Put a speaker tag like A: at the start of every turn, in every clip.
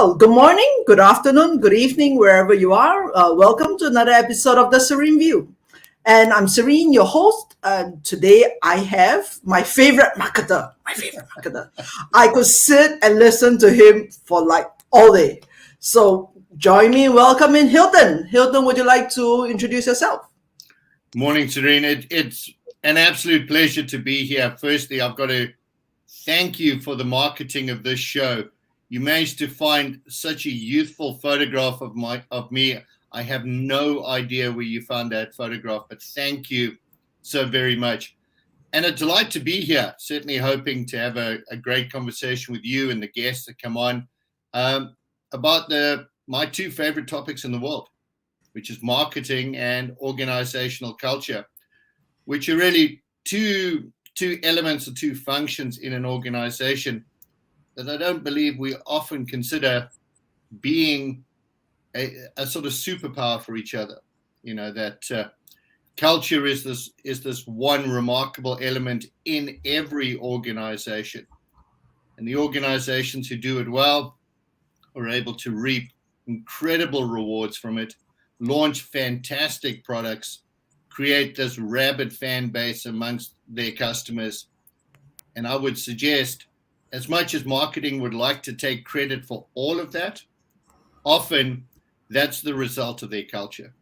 A: Well, good morning, good afternoon, good evening, wherever you are. Welcome to another episode of The Serene View. And I'm Serene, your host. And today I have my favorite marketer. I could sit and listen to him for like all day. So join me in welcoming Hilton. Hilton, would you like to introduce yourself?
B: Morning, Serene. It's an absolute pleasure to be here. Firstly, I've got to thank you for the marketing of this show. You managed to find such a youthful photograph of me. I have no idea where you found that photograph, but thank you so very much. And a delight to be here. Certainly hoping to have a great conversation with you and the guests that come on about my two favorite topics in the world, which is marketing and organizational culture, which are really two elements or two functions in an organization that I don't believe we often consider being a sort of superpower for each other. You know, that culture is this one remarkable element in every organization. And the organizations who do it well are able to reap incredible rewards from it, launch fantastic products, create this rabid fan base amongst their customers. And I would suggest, as much as marketing would like to take credit for all of that, often that's the result of their culture.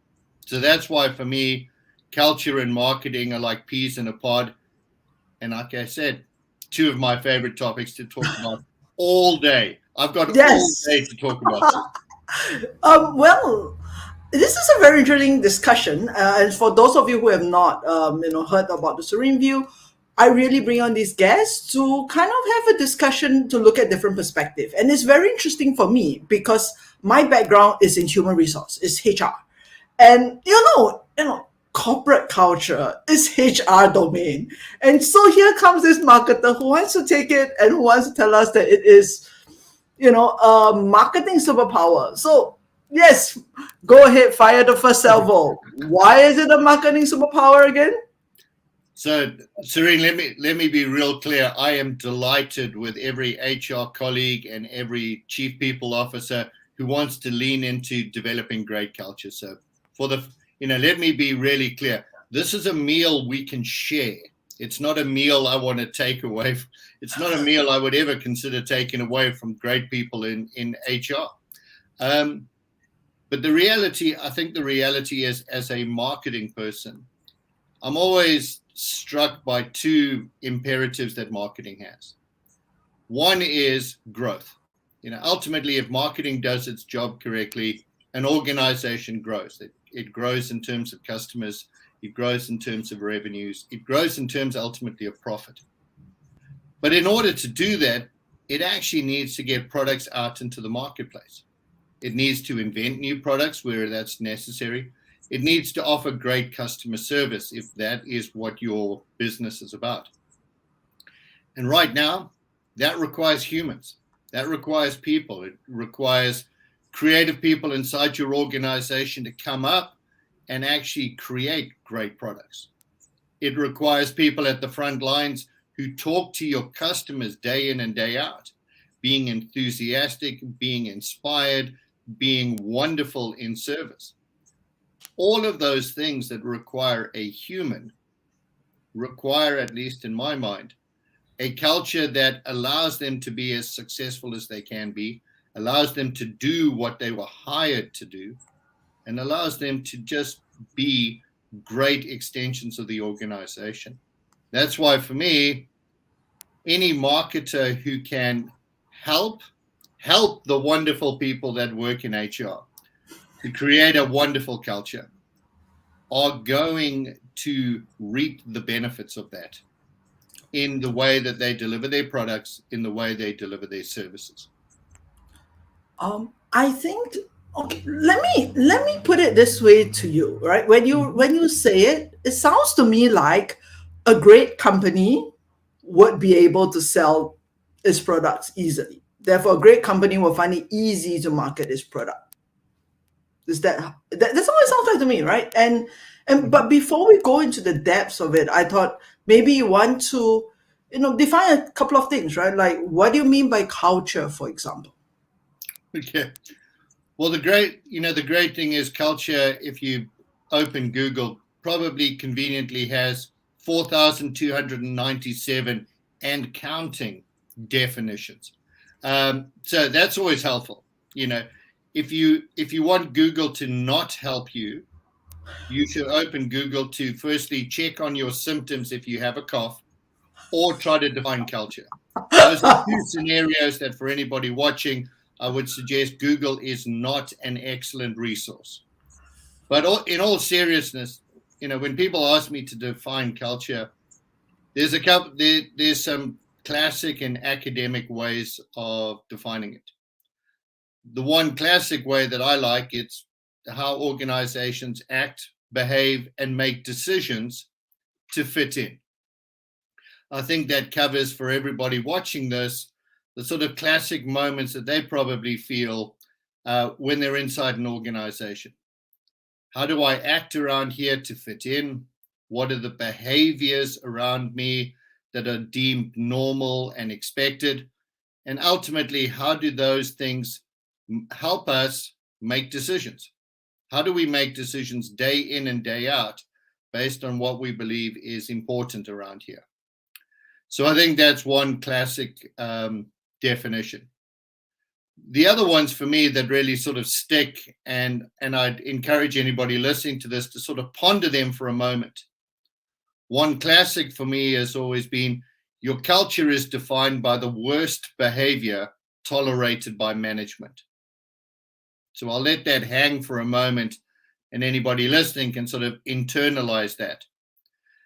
B: So that's why for me, culture and marketing are like peas in a pod. And like I said, two of my favorite topics to talk about all day. I've got all day to talk about.
A: Well, this is a very interesting discussion. And for those of you who have not, heard about the Serene View, I really bring on these guests to kind of have a discussion to look at different perspectives. And it's very interesting for me because my background is in human resource, it's HR. And corporate culture is HR domain. And so here comes this marketer who wants to take it and who wants to tell us that it is, a marketing superpower. So yes, go ahead, fire the first salvo. Why is it a marketing superpower again?
B: So, Serene, let me be real clear. I am delighted with every HR colleague and every chief people officer who wants to lean into developing great culture. So, let me be really clear. This is a meal we can share. It's not a meal I want to take away. It's not a meal I would ever consider taking away from great people in HR. But I think the reality is, as a marketing person, I'm always struck by two imperatives that marketing has. One is growth. Ultimately, if marketing does its job correctly, an organization grows. It grows in terms of customers. It grows in terms of revenues. It grows in terms ultimately of profit. But in order to do that, it actually needs to get products out into the marketplace. It needs to invent new products where that's necessary. It needs to offer great customer service if that is what your business is about. And right now, that requires humans. That requires people. It requires creative people inside your organization to come up and actually create great products. It requires people at the front lines who talk to your customers day in and day out, being enthusiastic, being inspired, being wonderful in service. All of those things that require a human require, at least in my mind, a culture that allows them to be as successful as they can be, allows them to do what they were hired to do, and allows them to just be great extensions of the organization. That's why, for me, any marketer who can help the wonderful people that work in HR to create a wonderful culture are going to reap the benefits of that in the way that they deliver their products, in the way they deliver their services.
A: I think, okay, let me put it this way to you, right? When you say it, it sounds to me like a great company would be able to sell its products easily. Therefore, a great company will find it easy to market its product. That's how it sounds like to me, right? And but before we go into the depths of it, I thought maybe you want to, define a couple of things, right? Like, what do you mean by culture, for example?
B: Okay. Well, the great thing is culture. If you open Google, probably conveniently has 4,297 and counting definitions. So that's always helpful. You know, if you want Google to not help you, you should open Google to firstly check on your symptoms if you have a cough, or try to define culture. Those are two scenarios that for anybody watching, I would suggest Google is not an excellent resource. But in all seriousness, when people ask me to define culture, there's some classic and academic ways of defining it. The one classic way that I like, it's how organizations act, behave, and make decisions to fit in. I think that covers for everybody watching this the sort of classic moments that they probably feel when they're inside an organization. How do I act around here to fit in? What are the behaviors around me that are deemed normal and expected? And ultimately, how do those things help us make decisions? How do we make decisions day in and day out based on what we believe is important around here? So I think that's one classic definition. The other ones for me that really sort of stick, and I'd encourage anybody listening to this to sort of ponder them for a moment. One classic for me has always been, your culture is defined by the worst behavior tolerated by management. So I'll let that hang for a moment, and anybody listening can sort of internalize that.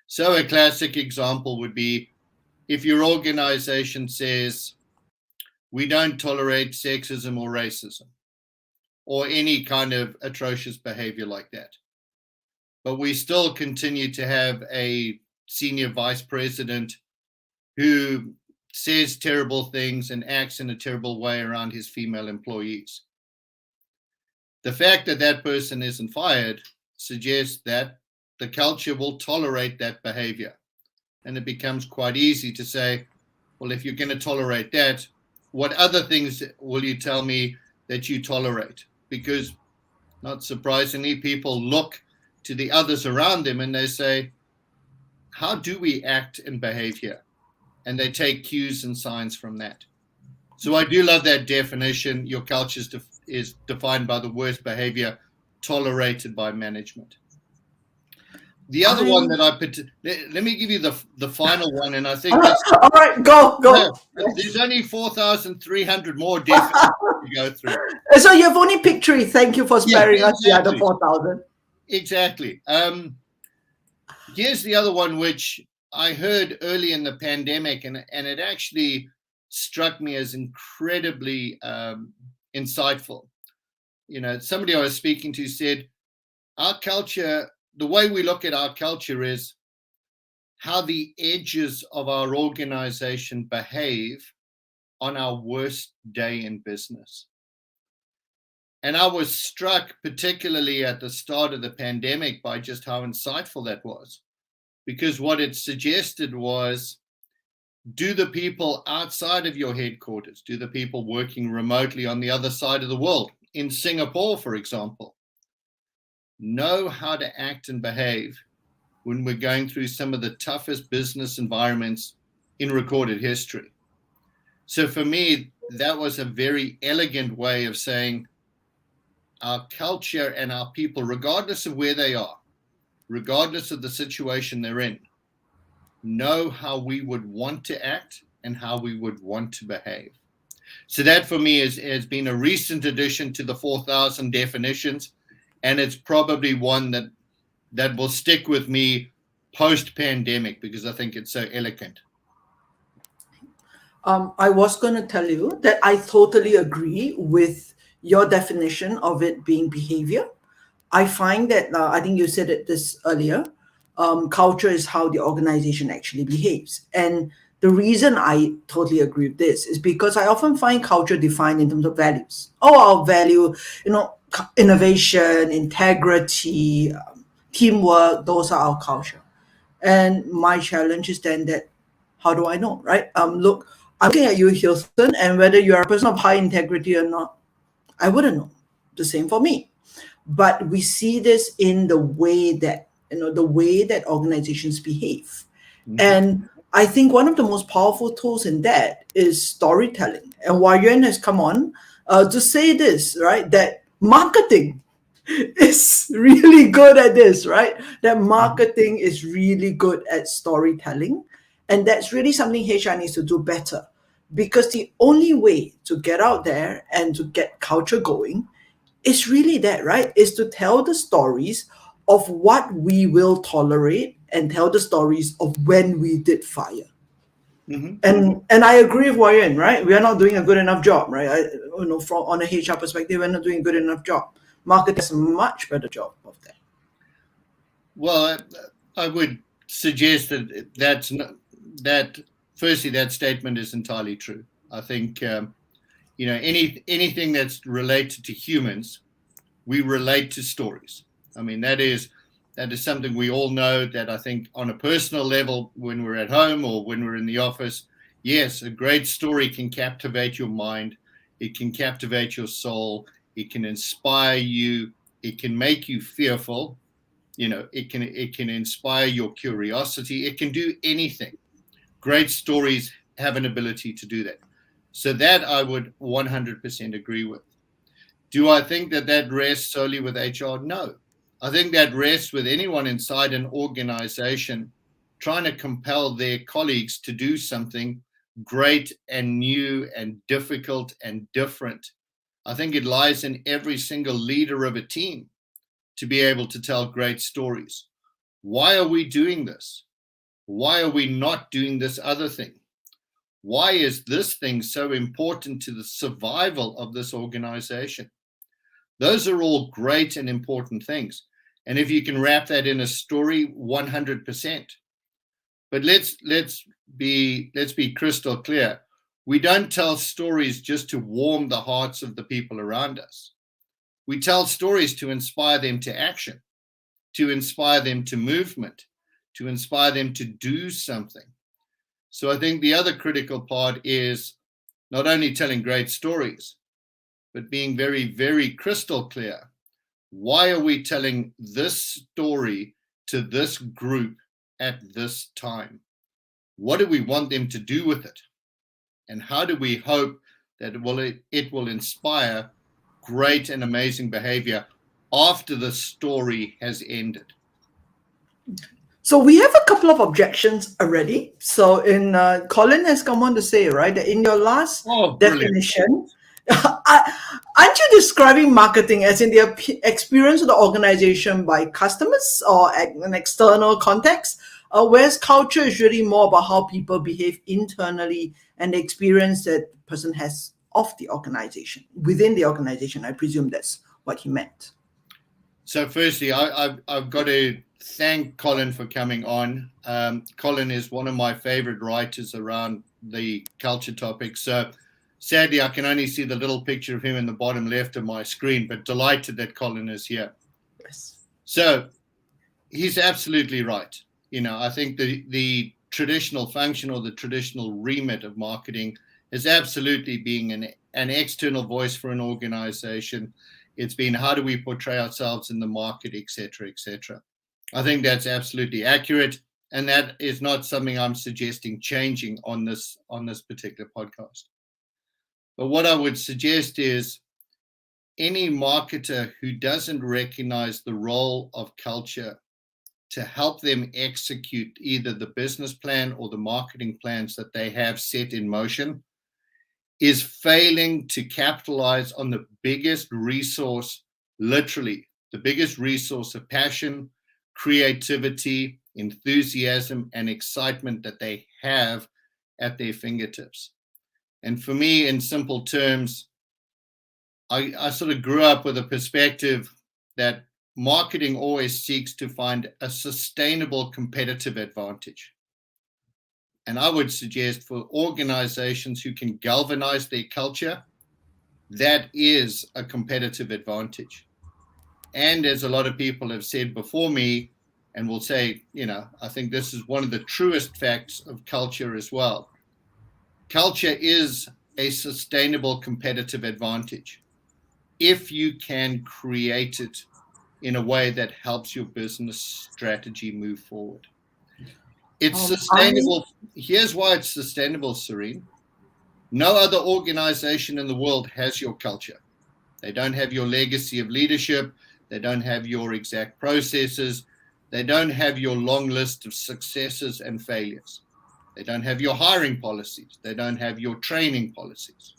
B: So a classic example would be, if your organization says, we don't tolerate sexism or racism or any kind of atrocious behavior like that, but we still continue to have a senior vice president who says terrible things and acts in a terrible way around his female employees. The fact that that person isn't fired suggests that the culture will tolerate that behavior. And it becomes quite easy to say, well, if you're going to tolerate that, what other things will you tell me that you tolerate? Because not surprisingly, people look to the others around them and they say, how do we act and behave here? And they take cues and signs from that. So I do love that definition. Your culture is defined by the worst behavior tolerated by management. The other one that let me give you the final one, and I think that's
A: all right. Go.
B: There's only 4,300 more definitions to go through.
A: So you've only picked three. Thank you for sparing us the other 4,000.
B: Exactly. Here's the other one, which I heard early in the pandemic, and it actually struck me as incredibly insightful. Somebody I was speaking to said, our culture, the way we look at our culture is how the edges of our organization behave on our worst day in business. And I was struck, particularly at the start of the pandemic, by just how insightful that was. Because what it suggested was, do the people outside of your headquarters, do the people working remotely on the other side of the world, in Singapore, for example, know how to act and behave when we're going through some of the toughest business environments in recorded history? So for me, that was a very elegant way of saying our culture and our people, regardless of where they are, regardless of the situation they're in, know how we would want to act and how we would want to behave. So that for me has been a recent addition to the 4,000 definitions. And it's probably one that will stick with me post-pandemic because I think it's so elegant.
A: I was going to tell you that I totally agree with your definition of it being behavior. I find that, I think you said it this earlier, culture is how the organization actually behaves. And the reason I totally agree with this is because I often find culture defined in terms of values. Oh, our value, innovation, integrity, teamwork, those are our culture. And my challenge is then that, how do I know, right? Look, I'm looking at you, Hilton, and whether you are a person of high integrity or not, I wouldn't know. The same for me. But we see this in the way that, the way that organizations behave.
B: Mhm.
A: And I think one of the most powerful tools in that is storytelling. And Wai Yuan has come on to say this, right? That marketing is really good at this, right? That
B: Mhm.
A: marketing is really good at storytelling. And that's really something HR needs to do better. Because the only way to get out there and to get culture going is really that, right? Is to tell the stories of what we will tolerate and tell the stories of when we did fire.
B: Mhm.
A: And I agree with Warren, right? We are not doing a good enough job, right? From on a HR perspective, we're not doing a good enough job. Marketing does a much better job of that.
B: Well, I would suggest that that's not, that firstly that statement is entirely true. I think anything that's related to humans, we relate to stories. I mean that is something we all know. That I think on a personal level, when we're at home or when we're in the office, yes, a great story can captivate your mind. It can captivate your soul. It can inspire you. It can make you fearful. It can inspire your curiosity. It can do anything. Great stories have an ability to do that. So that I would 100% agree with. Do I think that that rests solely with HR? No. I think that rests with anyone inside an organization trying to compel their colleagues to do something great and new and difficult and different. I think it lies in every single leader of a team to be able to tell great stories. Why are we doing this? Why are we not doing this other thing? Why is this thing so important to the survival of this organization? Those are all great and important things. And if you can wrap that in a story, 100%. But let's be crystal clear. We don't tell stories just to warm the hearts of the people around us. We tell stories to inspire them to action, to inspire them to movement, to inspire them to do something. So I think the other critical part is not only telling great stories, but being very, very crystal clear. Why are we telling this story to this group at this time? What do we want them to do with it? And how do we hope that it will inspire great and amazing behavior after the story has ended?
A: So we have a couple of objections already. So in Colin has come on to say, right, that in your last
B: Oh, brilliant.
A: definition, aren't you describing marketing as in the experience of the organization by customers or an external context? Whereas culture is really more about how people behave internally and the experience that the person has of the organization, within the organization. I presume that's what he meant.
B: So, firstly, I've got to thank Colin for coming on. Colin is one of my favorite writers around the culture topic. So, sadly, I can only see the little picture of him in the bottom left of my screen, but delighted that Colin is here.
A: Yes.
B: So, he's absolutely right. I think the traditional function or the traditional remit of marketing is absolutely being an external voice for an organization. It's been how do we portray ourselves in the market, et cetera, et cetera. I think that's absolutely accurate, and that is not something I'm suggesting changing on this particular podcast. But what I would suggest is any marketer who doesn't recognize the role of culture to help them execute either the business plan or the marketing plans that they have set in motion is failing to capitalize on the biggest resource, literally, the biggest resource of passion, creativity, enthusiasm, and excitement that they have at their fingertips. And for me, in simple terms, I sort of grew up with a perspective that marketing always seeks to find a sustainable competitive advantage. And I would suggest for organizations who can galvanize their culture, that is a competitive advantage. And as a lot of people have said before me, and will say, I think this is one of the truest facts of culture as well. Culture is a sustainable competitive advantage. if you can create it in a way that helps your business strategy move forward. It's sustainable. Here's why it's sustainable, Serene. No other organization in the world has your culture. They don't have your legacy of leadership. They don't have your exact processes. They don't have your long list of successes and failures. They don't have your hiring policies. They don't have your training policies.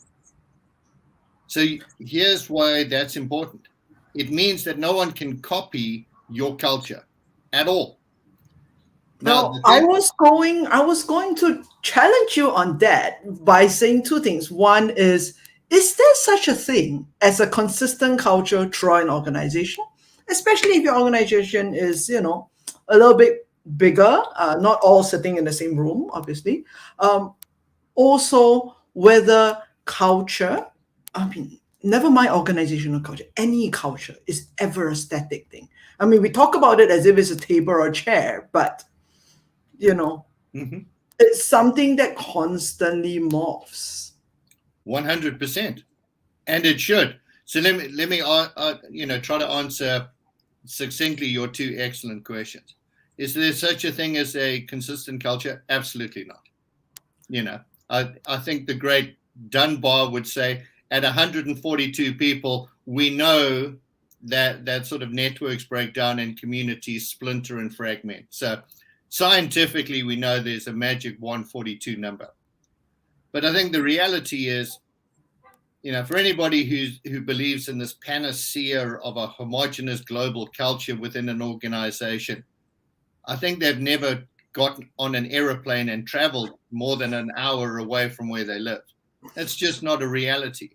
B: So here's why that's important. It means that no one can copy your culture at all.
A: Now, I was going to challenge you on that by saying two things. One is there such a thing as a consistent culture throughout an organization? Especially if your organization is, a little bit bigger, not all sitting in the same room, obviously. Also, whether culture, never mind organizational culture, any culture is ever a static thing. We talk about it as if it's a table or a chair, but it's something that constantly morphs.
B: 100%, and it should. So let me try to answer succinctly your two excellent questions. Is there such a thing as a consistent culture? Absolutely not. I think the great Dunbar would say, at 142 people, we know that sort of networks break down and communities splinter and fragment. So scientifically, we know there's a magic 142 number. But I think the reality is, for anybody who believes in this panacea of a homogenous global culture within an organization, I think they've never gotten on an aeroplane and traveled more than an hour away from where they live. That's just not a reality.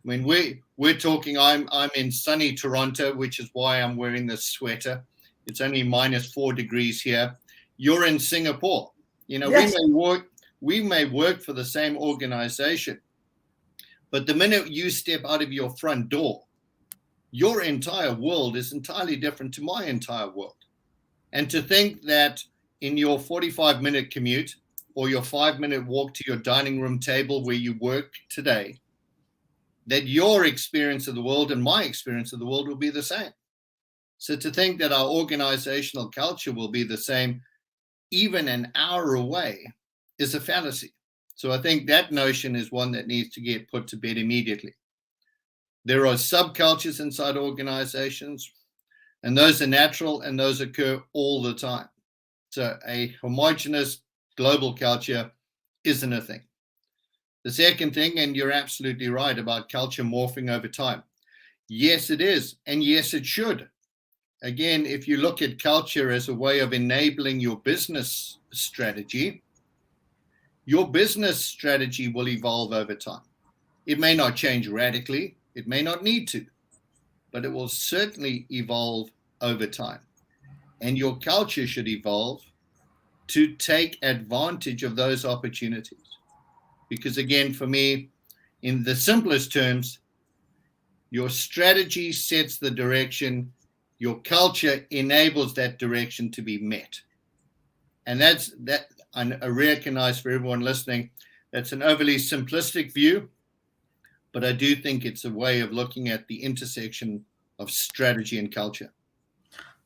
B: We're talking, I'm in sunny Toronto, which is why I'm wearing this sweater. It's only -4 degrees here. You're in Singapore.
A: Yes.
B: We may work for the same organization, but the minute you step out of your front door, your entire world is entirely different to my entire world. And to think that in your 45-minute commute or your 5-minute walk to your dining room table where you work today, that your experience of the world and my experience of the world will be the same. So to think that our organizational culture will be the same even an hour away is a fallacy. So I think that notion is one that needs to get put to bed immediately. There are subcultures inside organizations, and those are natural and those occur all the time. So a homogenous global culture isn't a thing. The second thing, and you're absolutely right about culture morphing over time. Yes, it is, and yes, it should. Again, if you look at culture as a way of enabling your business strategy, your business strategy will evolve over time. It may not change radically, it may not need to, but it will certainly evolve over time. And your culture should evolve to take advantage of those opportunities. Because again, for me, in the simplest terms, your strategy sets the direction, your culture enables that direction to be met. And that I recognize for everyone listening, that's an overly simplistic view, but I do think it's a way of looking at the intersection of strategy and culture.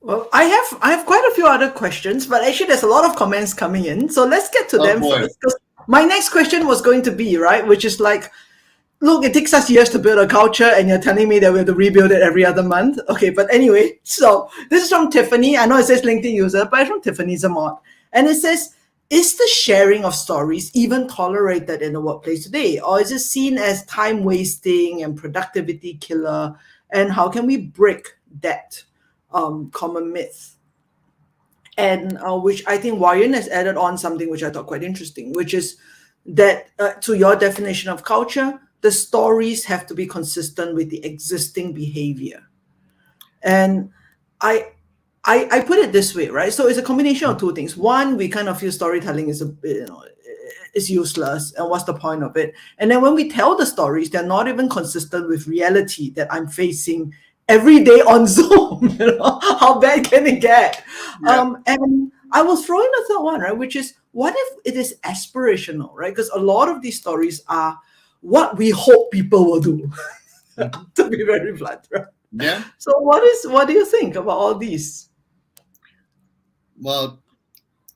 A: Well, I have quite a few other questions, but actually there's a lot of comments coming in. So let's get to them first. Because my next question was going to be, right, which is like, look, it takes us years to build a culture, and you're telling me that we have to rebuild it every other month. Okay, but anyway, so this is from Tiffany. I know it says LinkedIn user, but it's from Tiffany Zamot. And it says, is the sharing of stories even tolerated in the workplace today? Or is it seen as time wasting and productivity killer? And how can we break that common myth? And which I think Warren has added on something which I thought quite interesting, which is that to your definition of culture, the stories have to be consistent with the existing behavior. And I put it this way, right? So it's a combination of two things. One, we kind of feel storytelling is useless, and what's the point of it? And then when we tell the stories, they're not even consistent with reality that I'm facing every day on Zoom. How bad can it get? Yeah. And I will throw in a third one, right? Which is, what if it is aspirational, right? Because a lot of these stories are what we hope people will do. to be very blunt, right?
B: Yeah.
A: So what do you think about all these?
B: Well,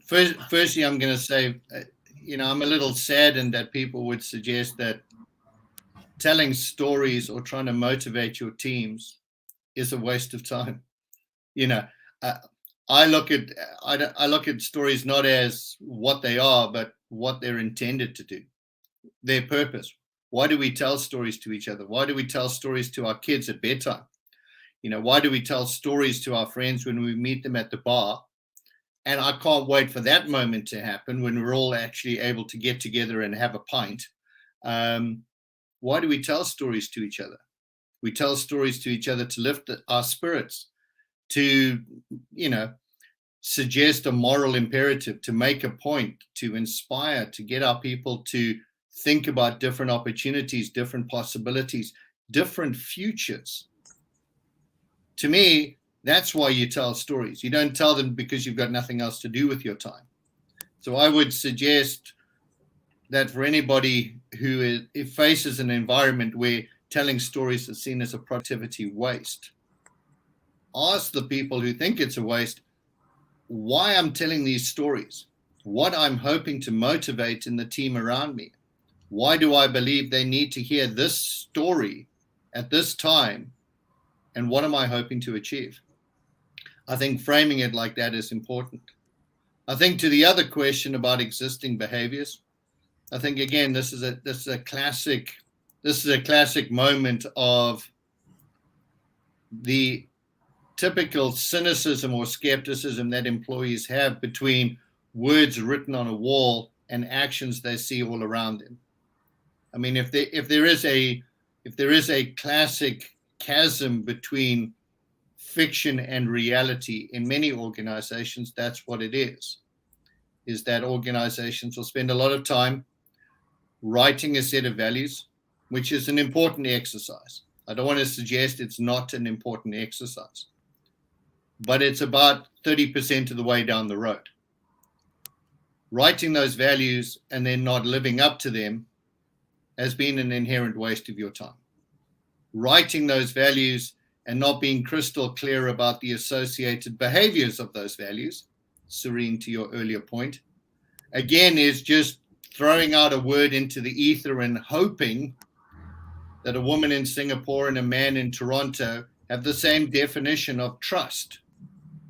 B: firstly, I'm going to say, I'm a little saddened that people would suggest that telling stories or trying to motivate your teams is a waste of time. You know, uh, I look at stories not as what they are, but what they're intended to do, their purpose. Why do we tell stories to each other? Why do we tell stories to our kids at bedtime? Why do we tell stories to our friends when we meet them at the bar? And I can't wait for that moment to happen when we're all actually able to get together and have a pint. Why do we tell stories to each other? We tell stories to each other to lift our spirits, to, suggest a moral imperative, to make a point, to inspire, to get our people to think about different opportunities, different possibilities, different futures. To me, that's why you tell stories. You don't tell them because you've got nothing else to do with your time. So I would suggest that for anybody who faces an environment where telling stories is seen as a productivity waste, ask the people who think it's a waste why I'm telling these stories, what I'm hoping to motivate in the team around me. Why do I believe they need to hear this story at this time? And what am I hoping to achieve? I think framing it like that is important. I think to the other question about existing behaviors, I think again this is a classic moment of the typical cynicism or skepticism that employees have between words written on a wall and actions they see all around them. I mean, if there is a classic chasm between fiction and reality in many organizations, that's what it is that organizations will spend a lot of time writing a set of values, which is an important exercise. I don't want to suggest it's not an important exercise, but it's about 30% of the way down the road. Writing those values and then not living up to them has been an inherent waste of your time. Writing those values and not being crystal clear about the associated behaviors of those values, Serene, to your earlier point, again, is just throwing out a word into the ether and hoping that a woman in Singapore and a man in Toronto have the same definition of trust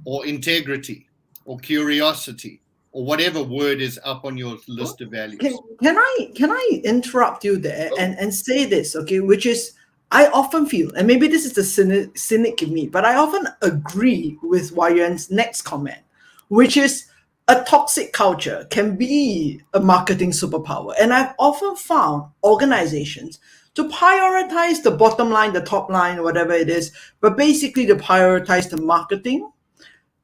B: or integrity or curiosity or whatever word is up on your list of values.
A: Can I interrupt you there and say this, okay, which is I often feel, and maybe this is the cynic in me, but I often agree with Wayan's next comment, which is a toxic culture can be a marketing superpower. And I've often found organizations to prioritize the bottom line, the top line, whatever it is, but basically to prioritize the marketing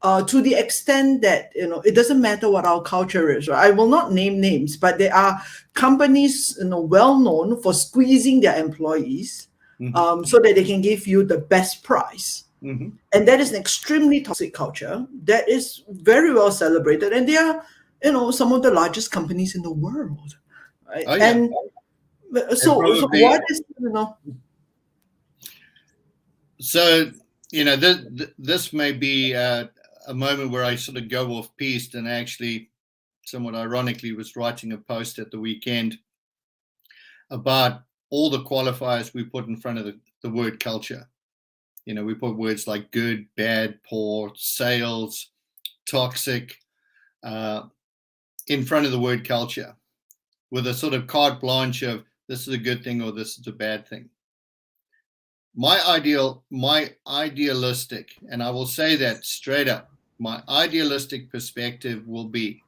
A: to the extent that, it doesn't matter what our culture is, right? I will not name names, but there are companies, well known for squeezing their employees so that they can give you the best price.
B: Mm-hmm.
A: And that is an extremely toxic culture that is very well celebrated. And they are, some of the largest companies in the world, right?
B: Oh, yeah.
A: And so what is,
B: So, this may be a moment where I sort of go off piste, and actually, somewhat ironically, was writing a post at the weekend about all the qualifiers we put in front of the word culture. We put words like good, bad, poor, sales, toxic in front of the word culture with a sort of carte blanche of this is a good thing or this is a bad thing. My idealistic, and I will say that straight up, my idealistic perspective will be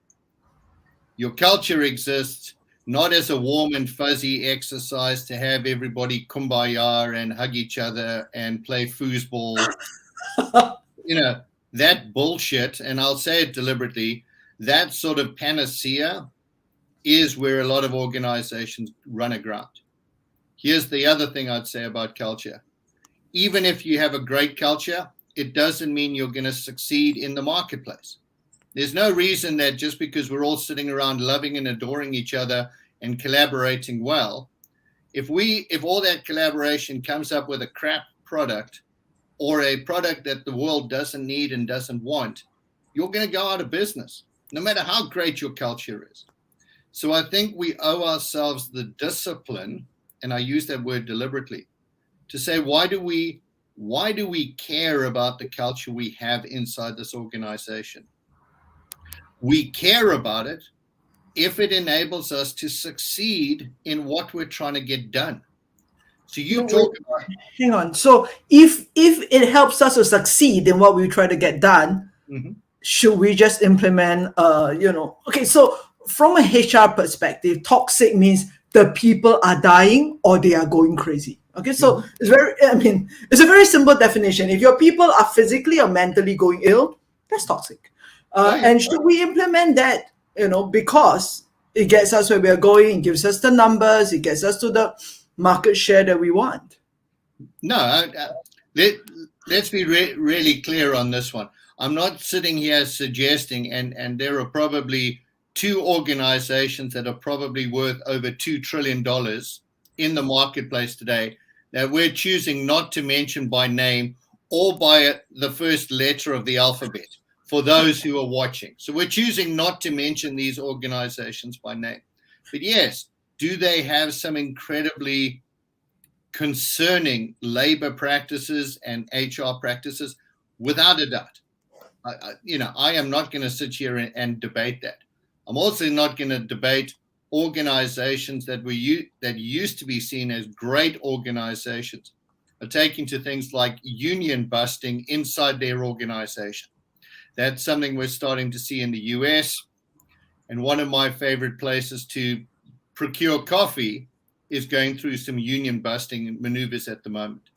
B: your culture exists not as a warm and fuzzy exercise to have everybody kumbaya and hug each other and play foosball. That bullshit, and I'll say it deliberately, that sort of panacea is where a lot of organizations run aground. Here's the other thing I'd say about culture. Even if you have a great culture, it doesn't mean you're going to succeed in the marketplace. There's no reason that just because we're all sitting around loving and adoring each other and collaborating well, If all that collaboration comes up with a crap product or a product that the world doesn't need and doesn't want, you're going to go out of business, no matter how great your culture is. So I think we owe ourselves the discipline, and I use that word deliberately, to say, why do we care about the culture we have inside this organization? We care about it if it enables us to succeed in what we're trying to get done. So you talk about,
A: hang on. So if it helps us to succeed in what we try to get done, should we just implement okay, so from a HR perspective, toxic means the people are dying or they are going crazy. Okay, so it's a very simple definition. If your people are physically or mentally going ill, that's toxic. And should we implement that, because it gets us where we are going, it gives us the numbers, it gets us to the market share that we want?
B: No, let's be really clear on this one. I'm not sitting here suggesting, and there are probably two organizations that are probably worth over $2 trillion in the marketplace today that we're choosing not to mention by name or by the first letter of the alphabet for those who are watching. So we're choosing not to mention these organizations by name. But yes, do they have some incredibly concerning labor practices and HR practices? Without a doubt. I am not going to sit here and debate that. I'm also not going to debate organizations that used to be seen as great organizations are taking to things like union busting inside their organization. That's something we're starting to see in the US. And one of my favorite places to procure coffee is going through some union busting maneuvers at the moment.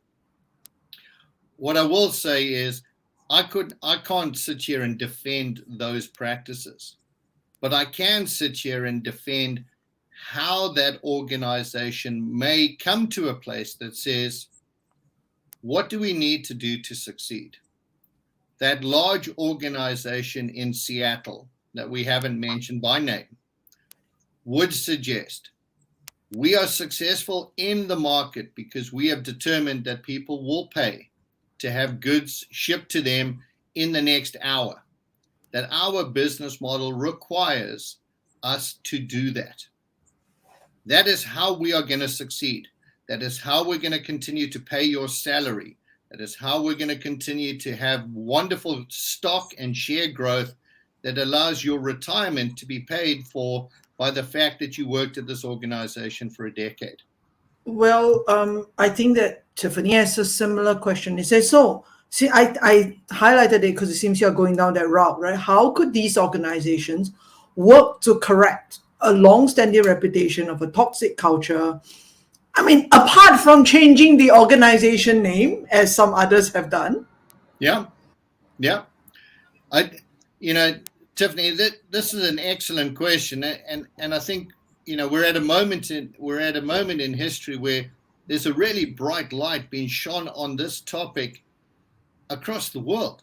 B: What I will say is I can't sit here and defend those practices, but I can sit here and defend how that organization may come to a place that says, what do we need to do to succeed? That large organization in Seattle that we haven't mentioned by name would suggest we are successful in the market because we have determined that people will pay to have goods shipped to them in the next hour. That our business model requires us to do that. That is how we are going to succeed. That is how we're going to continue to pay your salary. That is how we're going to continue to have wonderful stock and share growth that allows your retirement to be paid for by the fact that you worked at this organization for a decade.
A: Well, I think that Tiffany has a similar question. It says, so, see, I highlighted it because it seems you're going down that route, right? How could these organizations work to correct a long-standing reputation of a toxic culture? I mean, apart from changing the organization name, as some others have done.
B: Yeah. Tiffany, this is an excellent question, and I think we're at a moment in history where there's a really bright light being shone on this topic across the world.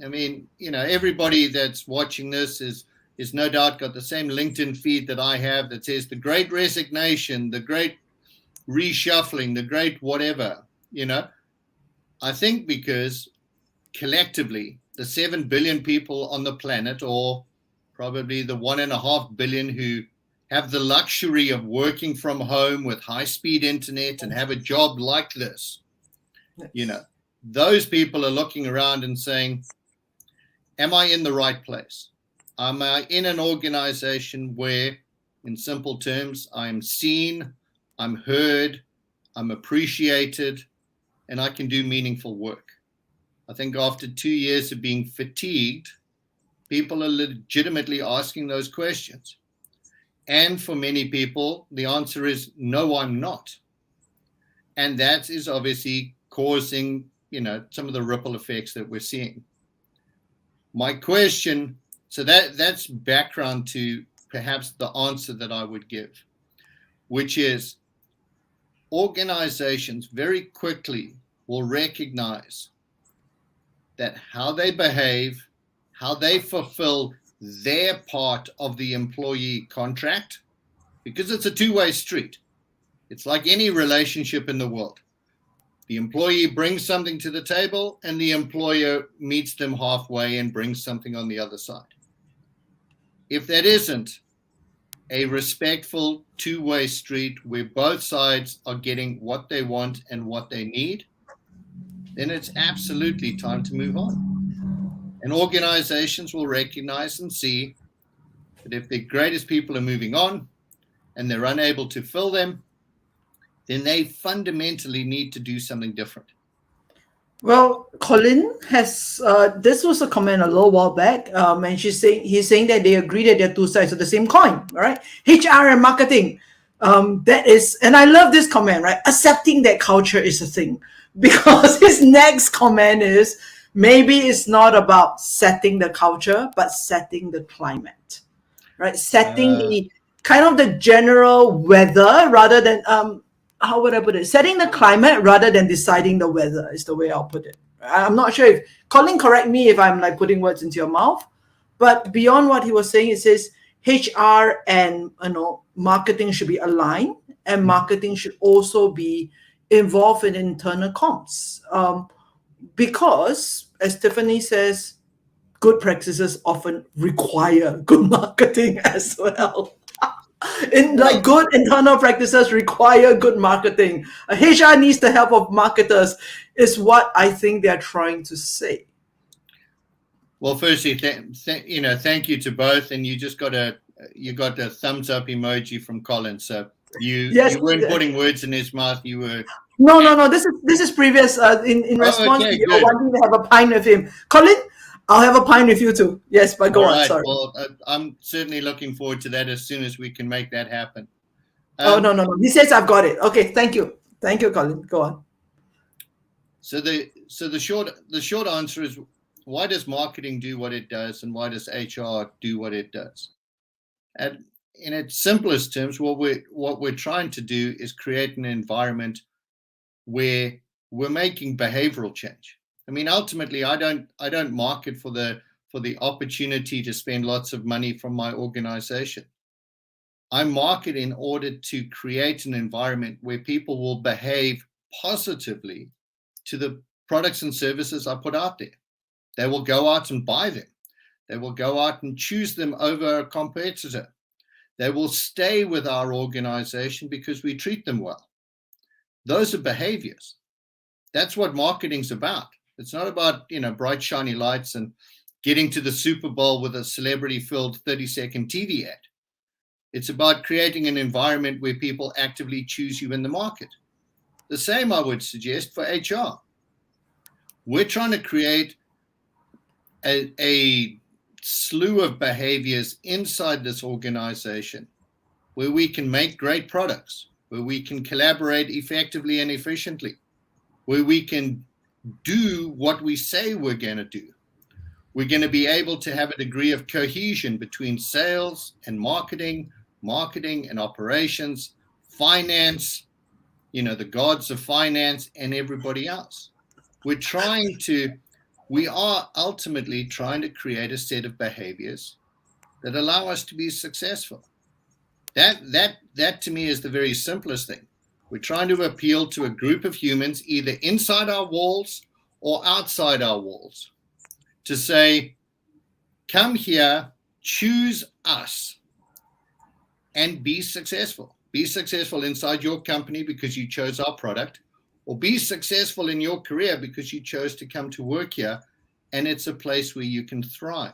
B: I mean, everybody that's watching this is no doubt got the same LinkedIn feed that I have that says the great resignation, the great reshuffling, the great whatever. I think because collectively the 7 billion people on the planet, or probably the 1.5 billion who have the luxury of working from home with high-speed internet and have a job like this, those people are looking around and saying, am I in the right place? Am I in an organization where, in simple terms, I'm seen, I'm heard, I'm appreciated, and I can do meaningful work? I think after 2 years of being fatigued, people are legitimately asking those questions. And for many people, the answer is, no, I'm not. And that is obviously causing, some of the ripple effects that we're seeing. My question, so that's background to perhaps the answer that I would give, which is organizations very quickly will recognize that how they behave, how they fulfill their part of the employee contract, because it's a two-way street. It's like any relationship in the world. The employee brings something to the table and the employer meets them halfway and brings something on the other side. If that isn't a respectful two-way street where both sides are getting what they want and what they need, then it's absolutely time to move on. And organizations will recognize and see that if the greatest people are moving on and they're unable to fill them, then they fundamentally need to do something different.
A: Well, Colin has this was a comment a little while back, and he's saying that they agree that they're two sides of the same coin, right? HR and marketing, that is, and I love this comment, right? Accepting that culture is a thing, because his next comment is maybe it's not about setting the culture, but setting the climate, right? Setting the kind of the general weather rather than how would I put it? Setting the climate rather than deciding the weather is the way I'll put it. I'm not sure if Colin, correct me if I'm like putting words into your mouth, but beyond what he was saying, it says HR and marketing should be aligned, and marketing should also be involved in internal comms, because as Tiffany says, good practices often require good marketing as well. Like good internal practices require good marketing. HR needs the help of marketers, is what I think they're trying to say.
B: Well, firstly, thank you to both, and you got a thumbs up emoji from Colin. So you weren't putting words in his mouth. You were
A: no. This is previous in response to you wanting to have a pint with him, Colin. I'll have a pint with you too. Yes, but go on. Sorry.
B: Well, I'm certainly looking forward to that as soon as we can make that happen.
A: No. He says I've got it. Okay, thank you, Colin. Go on.
B: So the short answer is, why does marketing do what it does, and why does HR do what it does? And in its simplest terms, what we're trying to do is create an environment where we're making behavioral change. I mean, ultimately, I don't market for the opportunity to spend lots of money from my organization. I market in order to create an environment where people will behave positively to the products and services I put out there. They will go out and buy them. They will go out and choose them over a competitor. They will stay with our organization because we treat them well. Those are behaviors. That's what marketing's about. It's not about, bright, shiny lights and getting to the Super Bowl with a celebrity-filled 30-second TV ad. It's about creating an environment where people actively choose you in the market. The same, I would suggest, for HR. We're trying to create a slew of behaviors inside this organization where we can make great products, where we can collaborate effectively and efficiently, where we can do what we say we're going to do. We're going to be able to have a degree of cohesion between sales and marketing and operations, finance, the gods of finance, and everybody else. We are ultimately trying to create a set of behaviors that allow us to be successful. That to me is the very simplest thing. We're trying to appeal to a group of humans, either inside our walls or outside our walls, to say, come here, choose us, and be successful. Be successful inside your company because you chose our product, or be successful in your career because you chose to come to work here, and it's a place where you can thrive.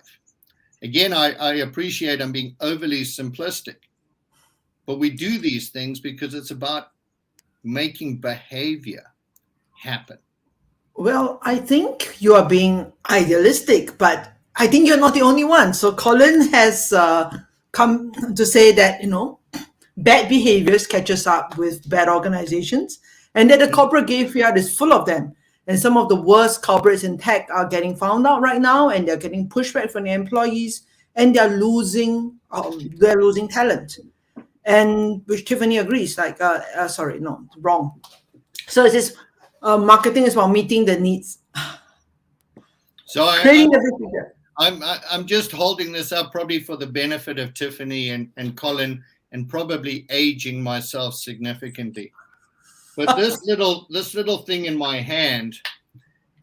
B: Again, I appreciate I'm being overly simplistic, but we do these things because it's about making behavior happen.
A: Well, I think you are being idealistic, but I think you're not the only one. So Colin has come to say that, bad behaviors catches up with bad organizations, and that the corporate graveyard is full of them. And some of the worst culprits in tech are getting found out right now, and they're getting pushback from their employees, and they're losing talent. And which Tiffany agrees, wrong. So it says marketing is about meeting the needs.
B: So
A: creating the
B: I'm just holding this up probably for the benefit of Tiffany and Colin and probably aging myself significantly. But this little thing in my hand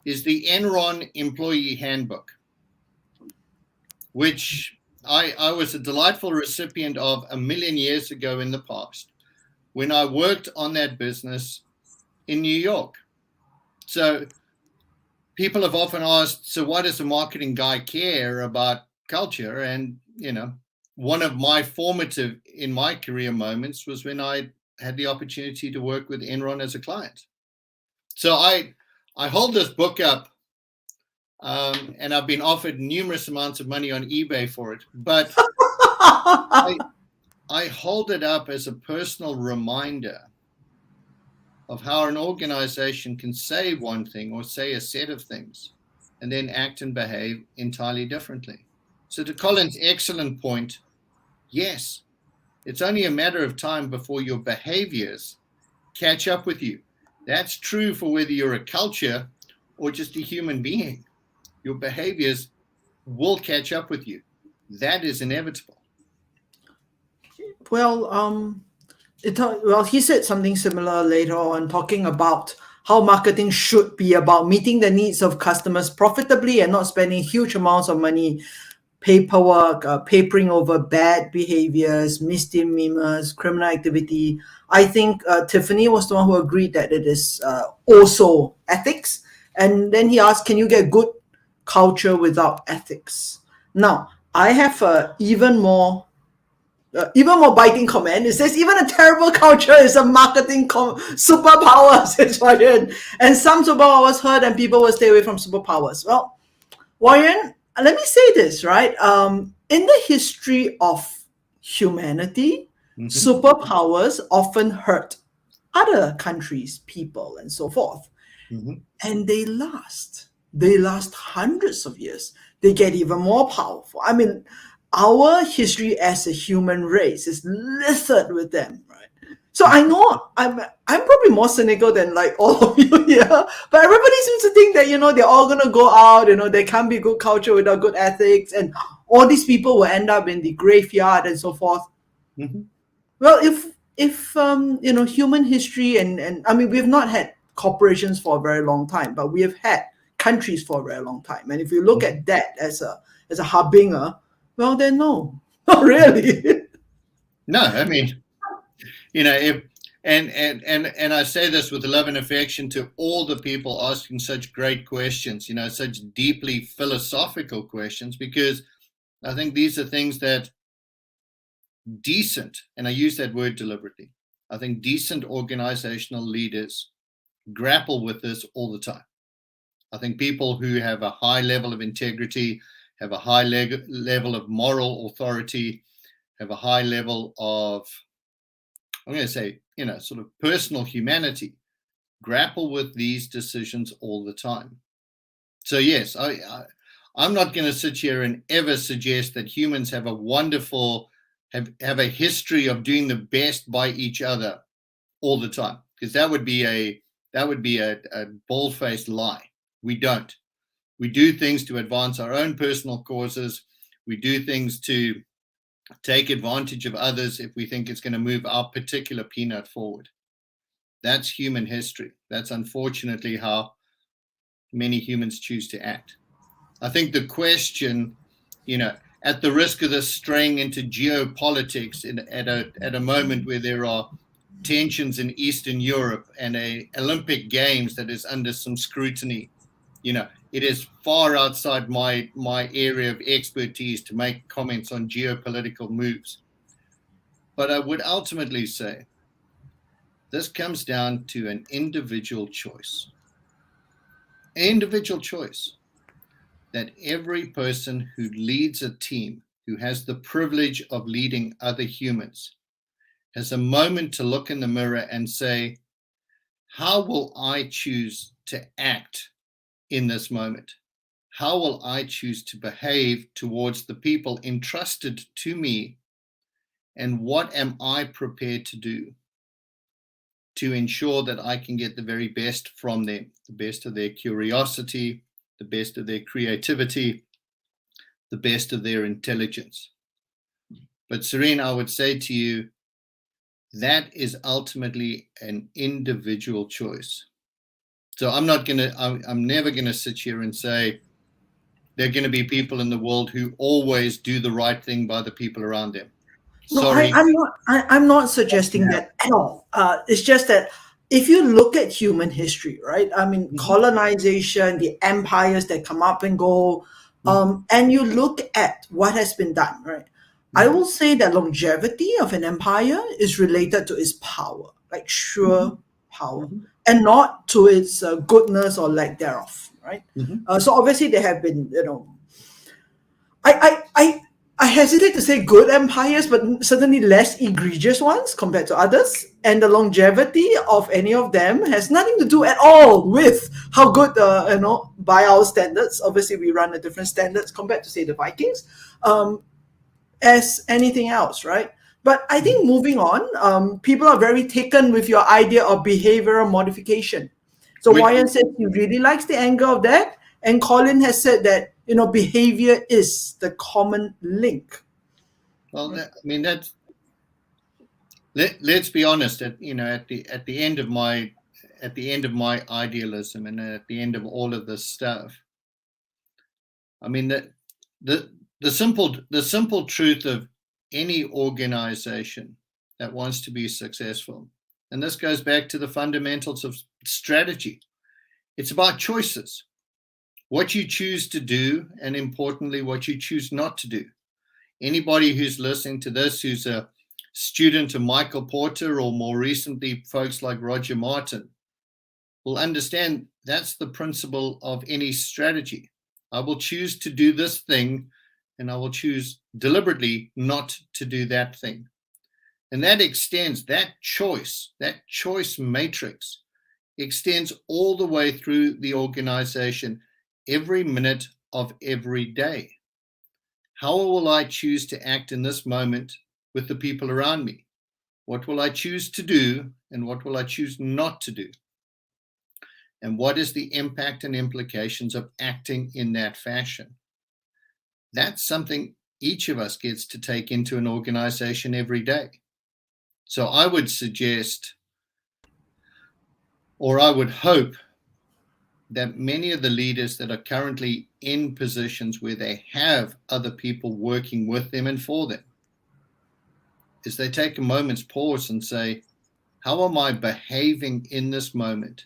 B: is the Enron Employee Handbook, which I was a delightful recipient of a million years ago in the past when I worked on that business in New York. So people have often asked, so why does a marketing guy care about culture? And, one of my formative in my career moments was when I had the opportunity to work with Enron as a client. So I hold this book up, and I've been offered numerous amounts of money on eBay for it, but I hold it up as a personal reminder of how an organization can say one thing or say a set of things and then act and behave entirely differently. So to Colin's excellent point, yes, it's only a matter of time before your behaviors catch up with you. That's true for whether you're a culture or just a human being. Your behaviors will catch up with you. That is inevitable.
A: Well, he said something similar later on, talking about how marketing should be about meeting the needs of customers profitably and not spending huge amounts of money, paperwork, papering over bad behaviors, misdemeanors, criminal activity. I think Tiffany was the one who agreed that it is also ethics. And then he asked, can you get good culture without ethics? Now, I have even more biting comment. It says even a terrible culture is a marketing superpower, says Warren. And some superpowers hurt and people will stay away from superpowers. Well, Warren, let me say this, right? In the history of humanity, superpowers often hurt other countries, people, and so forth. And they last. They last hundreds of years. They get even more powerful. I mean, our history as a human race is littered with them, right? So I know I'm probably more cynical than like all of you here, but everybody seems to think that they're all gonna go out, there can't be good culture without good ethics, and all these people will end up in the graveyard and so forth. Well, if human history and I mean, we've not had corporations for a very long time, but we have had countries for a very long time, and if you look at that as a harbinger, well, then no, not really.
B: No, I mean, if and I say this with love and affection to all the people asking such great questions, such deeply philosophical questions, because I think these are things that decent, and I use that word deliberately, I think decent organizational leaders grapple with this all the time. I think people who have a high level of integrity, have a high level of moral authority, have a high level of, I'm going to say, sort of personal humanity, grapple with these decisions all the time. So yes, I'm not going to sit here and ever suggest that humans have a wonderful, have a history of doing the best by each other all the time, because that would be a bald-faced lie. We don't. We do things to advance our own personal causes. We do things to take advantage of others if we think it's going to move our particular peanut forward. That's human history. That's unfortunately how many humans choose to act. I think the question, at the risk of this straying into geopolitics at a moment where there are tensions in Eastern Europe and a Olympic Games that is under some scrutiny, it is far outside my area of expertise to make comments on geopolitical moves. But I would ultimately say this comes down to an individual choice. Individual choice that every person who leads a team, who has the privilege of leading other humans, has a moment to look in the mirror and say, how will I choose to act in this moment? How will I choose to behave towards the people entrusted to me? And what am I prepared to do to ensure that I can get the very best from them, the best of their curiosity, the best of their creativity, the best of their intelligence? But Serene, I would say to you, that is ultimately an individual choice. So I'm never gonna sit here and say there are going to be people in the world who always do the right thing by the people around them.
A: No,
B: Sorry.
A: I'm not suggesting that at all. It's just that if you look at human history, right? I mean,
B: Mhm,
A: colonization, the empires that come up and go,
B: mhm,
A: and you look at what has been done, right? I
B: mhm,
A: will say that longevity of an empire is related to its power, like
B: mhm,
A: sure power,
B: mhm,
A: and not to its goodness or lack thereof, right?
B: mhm.
A: So obviously there have been, I, I, I, I hesitate to say good empires, but certainly less egregious ones compared to others. And the longevity of any of them has nothing to do at all with how good, by our standards. Obviously, we run at different standards compared to, say, the Vikings, as anything else, right? But I think moving on, people are very taken with your idea of behavioral modification. So
B: Which,
A: Ryan says he really likes the angle of that, and Colin has said that behavior is the common link.
B: well, I mean, let's be honest. At the end of my idealism and at the end of all of this stuff, I mean that the the simple truth of any organization that wants to be successful, and this goes back to the fundamentals of strategy. It's about choices. What you choose to do, and importantly, what you choose not to do. Anybody who's listening to this, who's a student of Michael Porter, or more recently, folks like Roger Martin, will understand that's the principle of any strategy. I will choose to do this thing, and I will choose deliberately not to do that thing. And that extends, that choice matrix extends all the way through the organization, every minute of every day. How will I choose to act in this moment with the people around me? What will I choose to do, and what will I choose not to do? And what is the impact and implications of acting in that fashion? That's something each of us gets to take into an organization every day. So I would suggest, or I would hope, that many of the leaders that are currently in positions where they have other people working with them and for them is they take a moment's pause and say, how am I behaving in this moment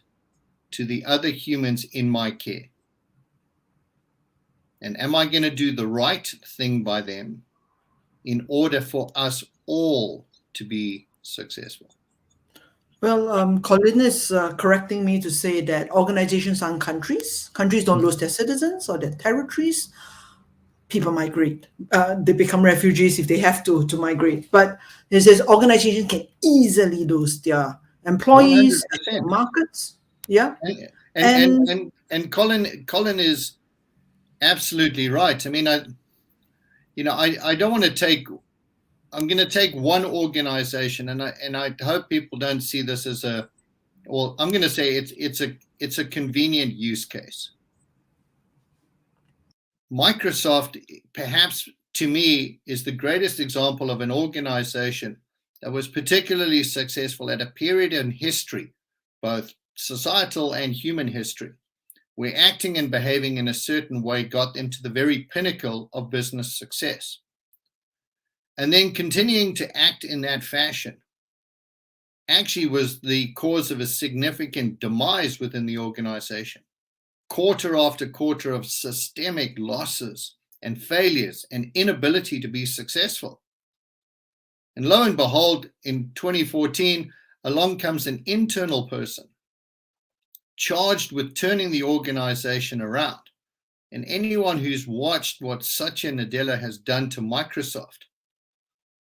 B: to the other humans in my care? And am I going to do the right thing by them in order for us all to be successful?
A: Well, Colin is correcting me to say that organizations aren't countries. Countries don't lose their citizens or their territories. People migrate. They become refugees if they have to migrate. But he says organizations can easily lose their employees and their
B: 100%.
A: markets. Yeah.
B: And
A: And
B: Colin is absolutely right. I mean, I don't want to take. I'm going to take one organization, and I hope people don't see this as a. Well, I'm going to say it's a convenient use case. Microsoft, perhaps to me, is the greatest example of an organization that was particularly successful at a period in history, both societal and human history, where acting and behaving in a certain way got them to the very pinnacle of business success. And then continuing to act in that fashion actually was the cause of a significant demise within the organization. Quarter after quarter of systemic losses and failures and inability to be successful. And lo and behold, in 2014, along comes an internal person charged with turning the organization around. And anyone who's watched what Satya Nadella has done to Microsoft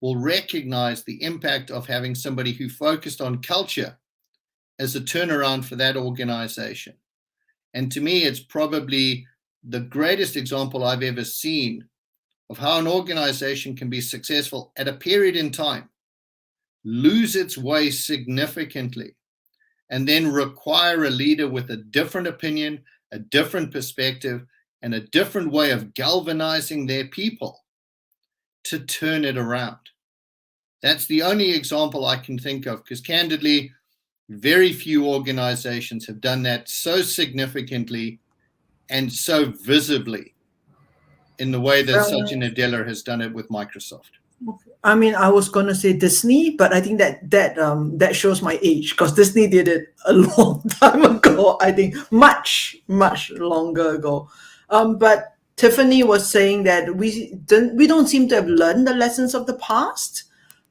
B: will recognize the impact of having somebody who focused on culture as a turnaround for that organization. And to me, it's probably the greatest example I've ever seen of how an organization can be successful at a period in time, lose its way significantly, and then require a leader with a different opinion, a different perspective, and a different way of galvanizing their people to turn it around. That's the only example I can think of, because candidly, very few organizations have done that so significantly and so visibly in the way that Satya Nadella has done it with Microsoft.
A: I mean, I was gonna say Disney, but I think that shows my age, because Disney did it a long time ago. I think much longer ago. But Tiffany was saying that we don't seem to have learned the lessons of the past,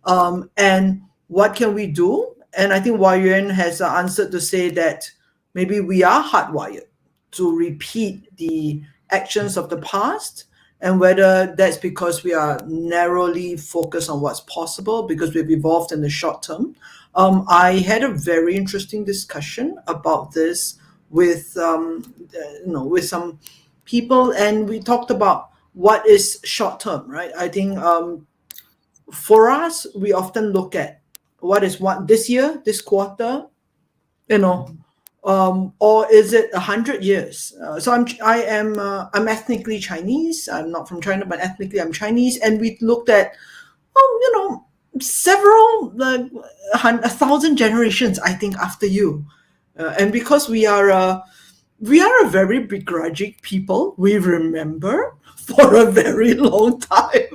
A: and what can we do? And I think Wai Yuan has answered to say that maybe we are hardwired to repeat the actions of the past, and whether that's because we are narrowly focused on what's possible because we've evolved in the short term. I had a very interesting discussion about this with with some people, and we talked about what is short term, right? I think for us, we often look at what is what this year, this quarter, you know, or is it 100 years? So I'm ethnically Chinese. I'm not from China, but ethnically I'm Chinese. And we looked at several like 1,000 generations, I think, after you, and because we are a very begrudging people. We remember for a very long time.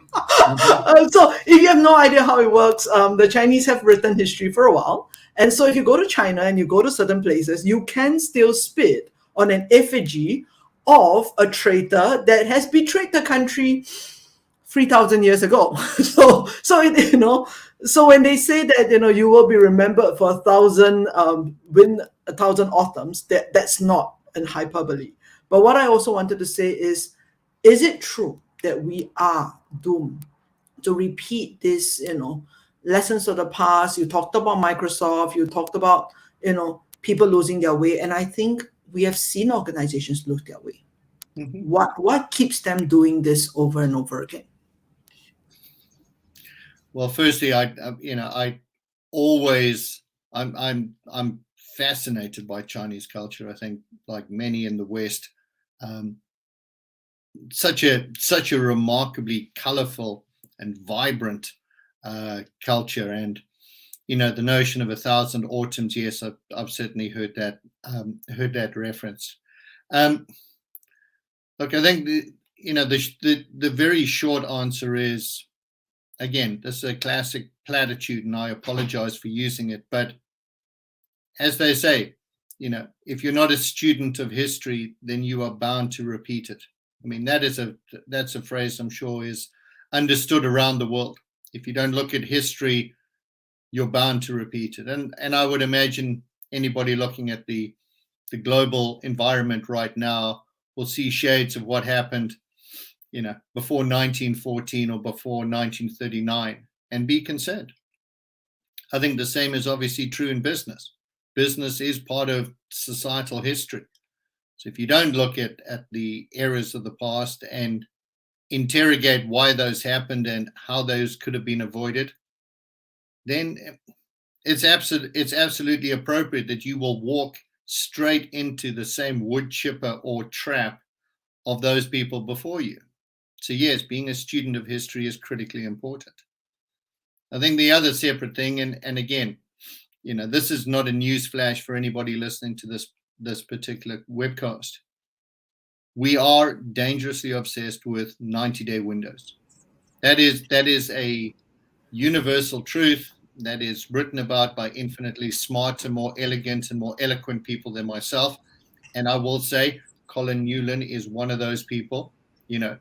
A: So if you have no idea how it works, the Chinese have written history for a while. And so if you go to China and you go to certain places, you can still spit on an effigy of a traitor that has betrayed the country 3,000 years ago. So when they say that you will be remembered for 1,000 win 1,000 autumns, that's not an hyperbole. But what I also wanted to say is it true that we are doomed to repeat this, lessons of the past? You talked about Microsoft, you talked about, people losing their way. And I think we have seen organizations lose their way. Mm-hmm. What keeps them doing this over and over again?
B: Well, firstly, I'm fascinated by Chinese culture. I think, like many in the West, such a remarkably colorful and vibrant culture. And the notion of 1,000 autumns, yes, I've certainly heard that reference. Look, I think the very short answer is, again, this is a classic platitude, and I apologize for using it, but as they say, if you're not a student of history, then you are bound to repeat it. I mean, that's a phrase I'm sure is understood around the world. If you don't look at history, you're bound to repeat it. And I would imagine anybody looking at the global environment right now will see shades of what happened, before 1914 or before 1939, and be concerned. I think the same is obviously true in business. Business is part of societal history. So if you don't look at the errors of the past and interrogate why those happened and how those could have been avoided, then it's absolutely appropriate that you will walk straight into the same wood chipper or trap of those people before you. So yes, being a student of history is critically important. I think the other separate thing, and again, this is not a news flash for anybody listening to this particular webcast. We are dangerously obsessed with 90-day windows. That is a universal truth that is written about by infinitely smarter, more elegant, and more eloquent people than myself. And I will say, Colin Newland is one of those people,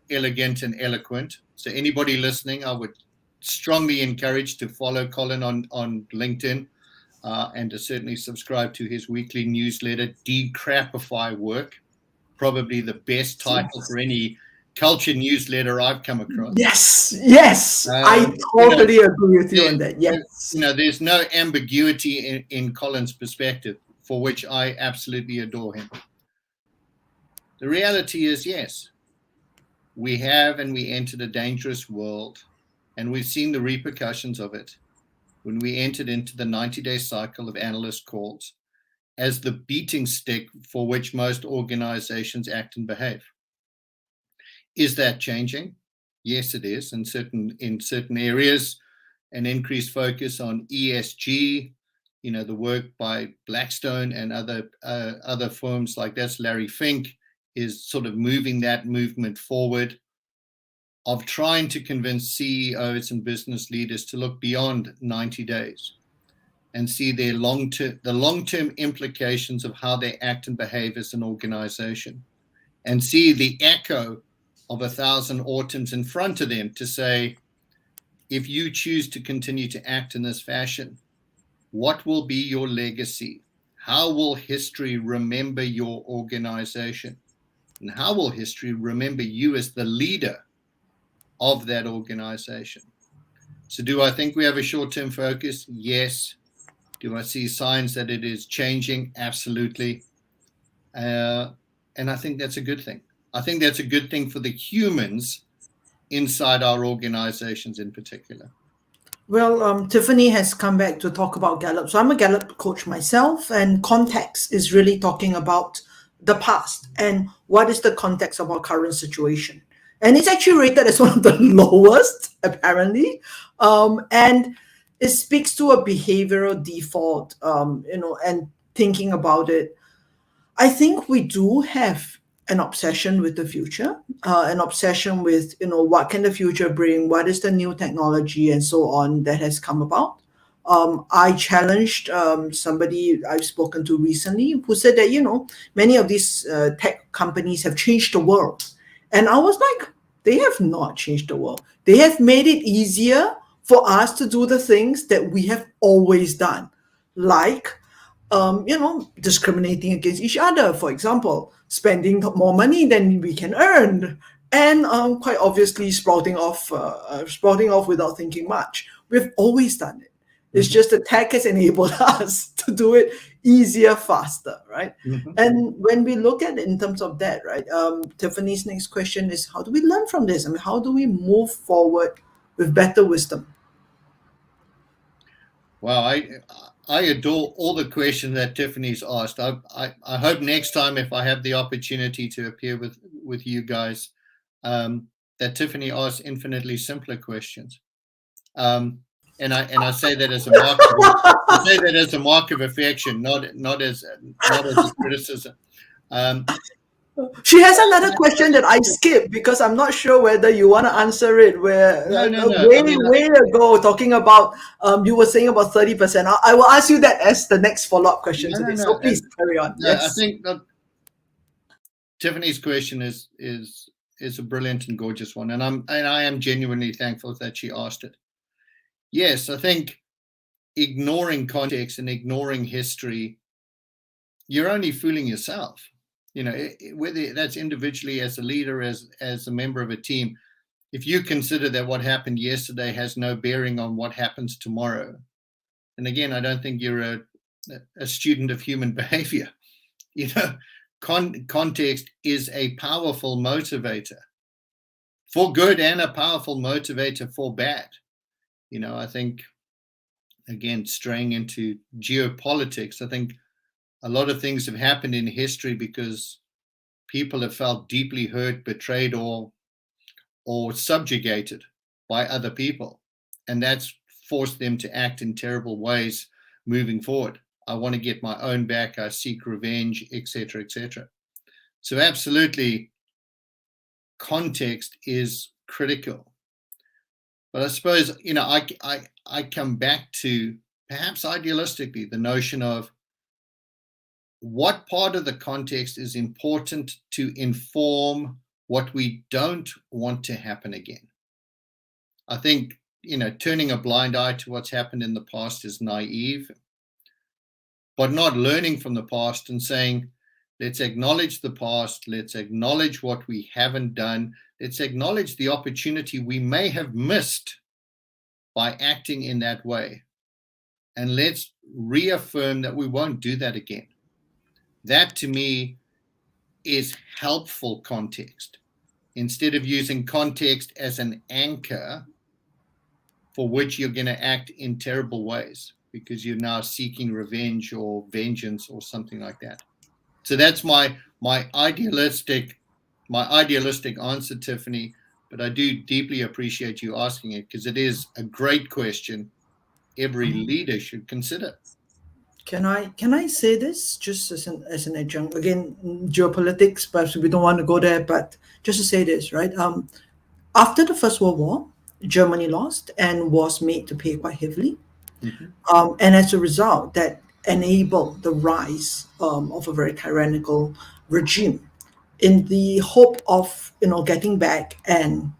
B: elegant and eloquent. So anybody listening, I would strongly encourage to follow Colin on LinkedIn, and to certainly subscribe to his weekly newsletter, Decrapify Work. Probably the best title for any culture newsletter I've come across.
A: Yes, I totally agree with you on that. Yes,
B: there's no ambiguity in Colin's perspective, for which I absolutely adore him. The reality is, yes, we have and we entered a dangerous world, and we've seen the repercussions of it when we entered into the 90-day cycle of analyst calls as the beating stick for which most organizations act and behave. Is that changing? Yes, it is. In certain areas, an increased focus on ESG, the work by Blackstone and other firms like that. Larry Fink is sort of moving that movement forward, of trying to convince CEOs and business leaders to look beyond 90 days and see the long-term implications of how they act and behave as an organization, and see the echo of 1,000 autumns in front of them to say, if you choose to continue to act in this fashion, what will be your legacy? How will history remember your organization? And how will history remember you as the leader of that organization? So do I think we have a short-term focus? Yes. Do I see signs that it is changing? Absolutely. And I think that's a good thing. I think that's a good thing for the humans inside our organizations in particular.
A: Well, Tiffany has come back to talk about Gallup. So I'm a Gallup coach myself, and context is really talking about the past and what is the context of our current situation. And it's actually rated as one of the lowest, apparently. And it speaks to a behavioral default, and thinking about it. I think we do have an obsession with the future, an obsession with, what can the future bring, what is the new technology, and so on that has come about. I challenged somebody I've spoken to recently who said that, many of these tech companies have changed the world. And I was like, they have not changed the world. They have made it easier for us to do the things that we have always done, like discriminating against each other, for example, spending more money than we can earn, and quite obviously sprouting off without thinking much. We've always done it. It's just that tech has enabled us to do it easier, faster, right? And when we look at it in terms of that, right, Tiffany's next question is, how do we learn from this? I mean, how do we move forward with better wisdom?
B: Wow, I adore all the questions that Tiffany's asked. I hope next time, if I have the opportunity to appear with you guys, that Tiffany asks infinitely simpler questions. And I say that as a mark. I say that as a mark of affection, not as a criticism.
A: She has another question that I skipped because I'm not sure whether you want to answer it. Where
B: No.
A: way ago, talking about you were saying about 30%. I will ask you that as the next follow-up question today. So please carry on.
B: Yes, I think Tiffany's question is a brilliant and gorgeous one, and I am genuinely thankful that she asked it. Yes, I think ignoring context and ignoring history, you're only fooling yourself. Whether that's individually, as a leader, as a member of a team, if you consider that what happened yesterday has no bearing on what happens tomorrow, and again, I don't think you're a student of human behavior. Context is a powerful motivator for good and a powerful motivator for bad. I think, again, straying into geopolitics, I think a lot of things have happened in history because people have felt deeply hurt, betrayed, or subjugated by other people. And that's forced them to act in terrible ways moving forward. I want to get my own back. I seek revenge, etc., etc. So absolutely, context is critical. But I suppose, I come back to, perhaps idealistically, the notion of what part of the context is important to inform what we don't want to happen again. I think, turning a blind eye to what's happened in the past is naive, but not learning from the past and saying, let's acknowledge the past, let's acknowledge what we haven't done, let's acknowledge the opportunity we may have missed by acting in that way, and let's reaffirm that we won't do that again. That, to me, is helpful context, instead of using context as an anchor for which you're going to act in terrible ways because you're now seeking revenge or vengeance or something like that. So that's my idealistic answer, Tiffany. but I do deeply appreciate you asking it because it is a great question every leader should consider.
A: Can I say this just as an adjunct again, geopolitics? Perhaps we don't want to go there, but just to say this, right? After the First World War, Germany lost and was made to pay quite heavily,
B: Mm-hmm.
A: and as a result, that enabled the rise of a very tyrannical regime, in the hope of getting back and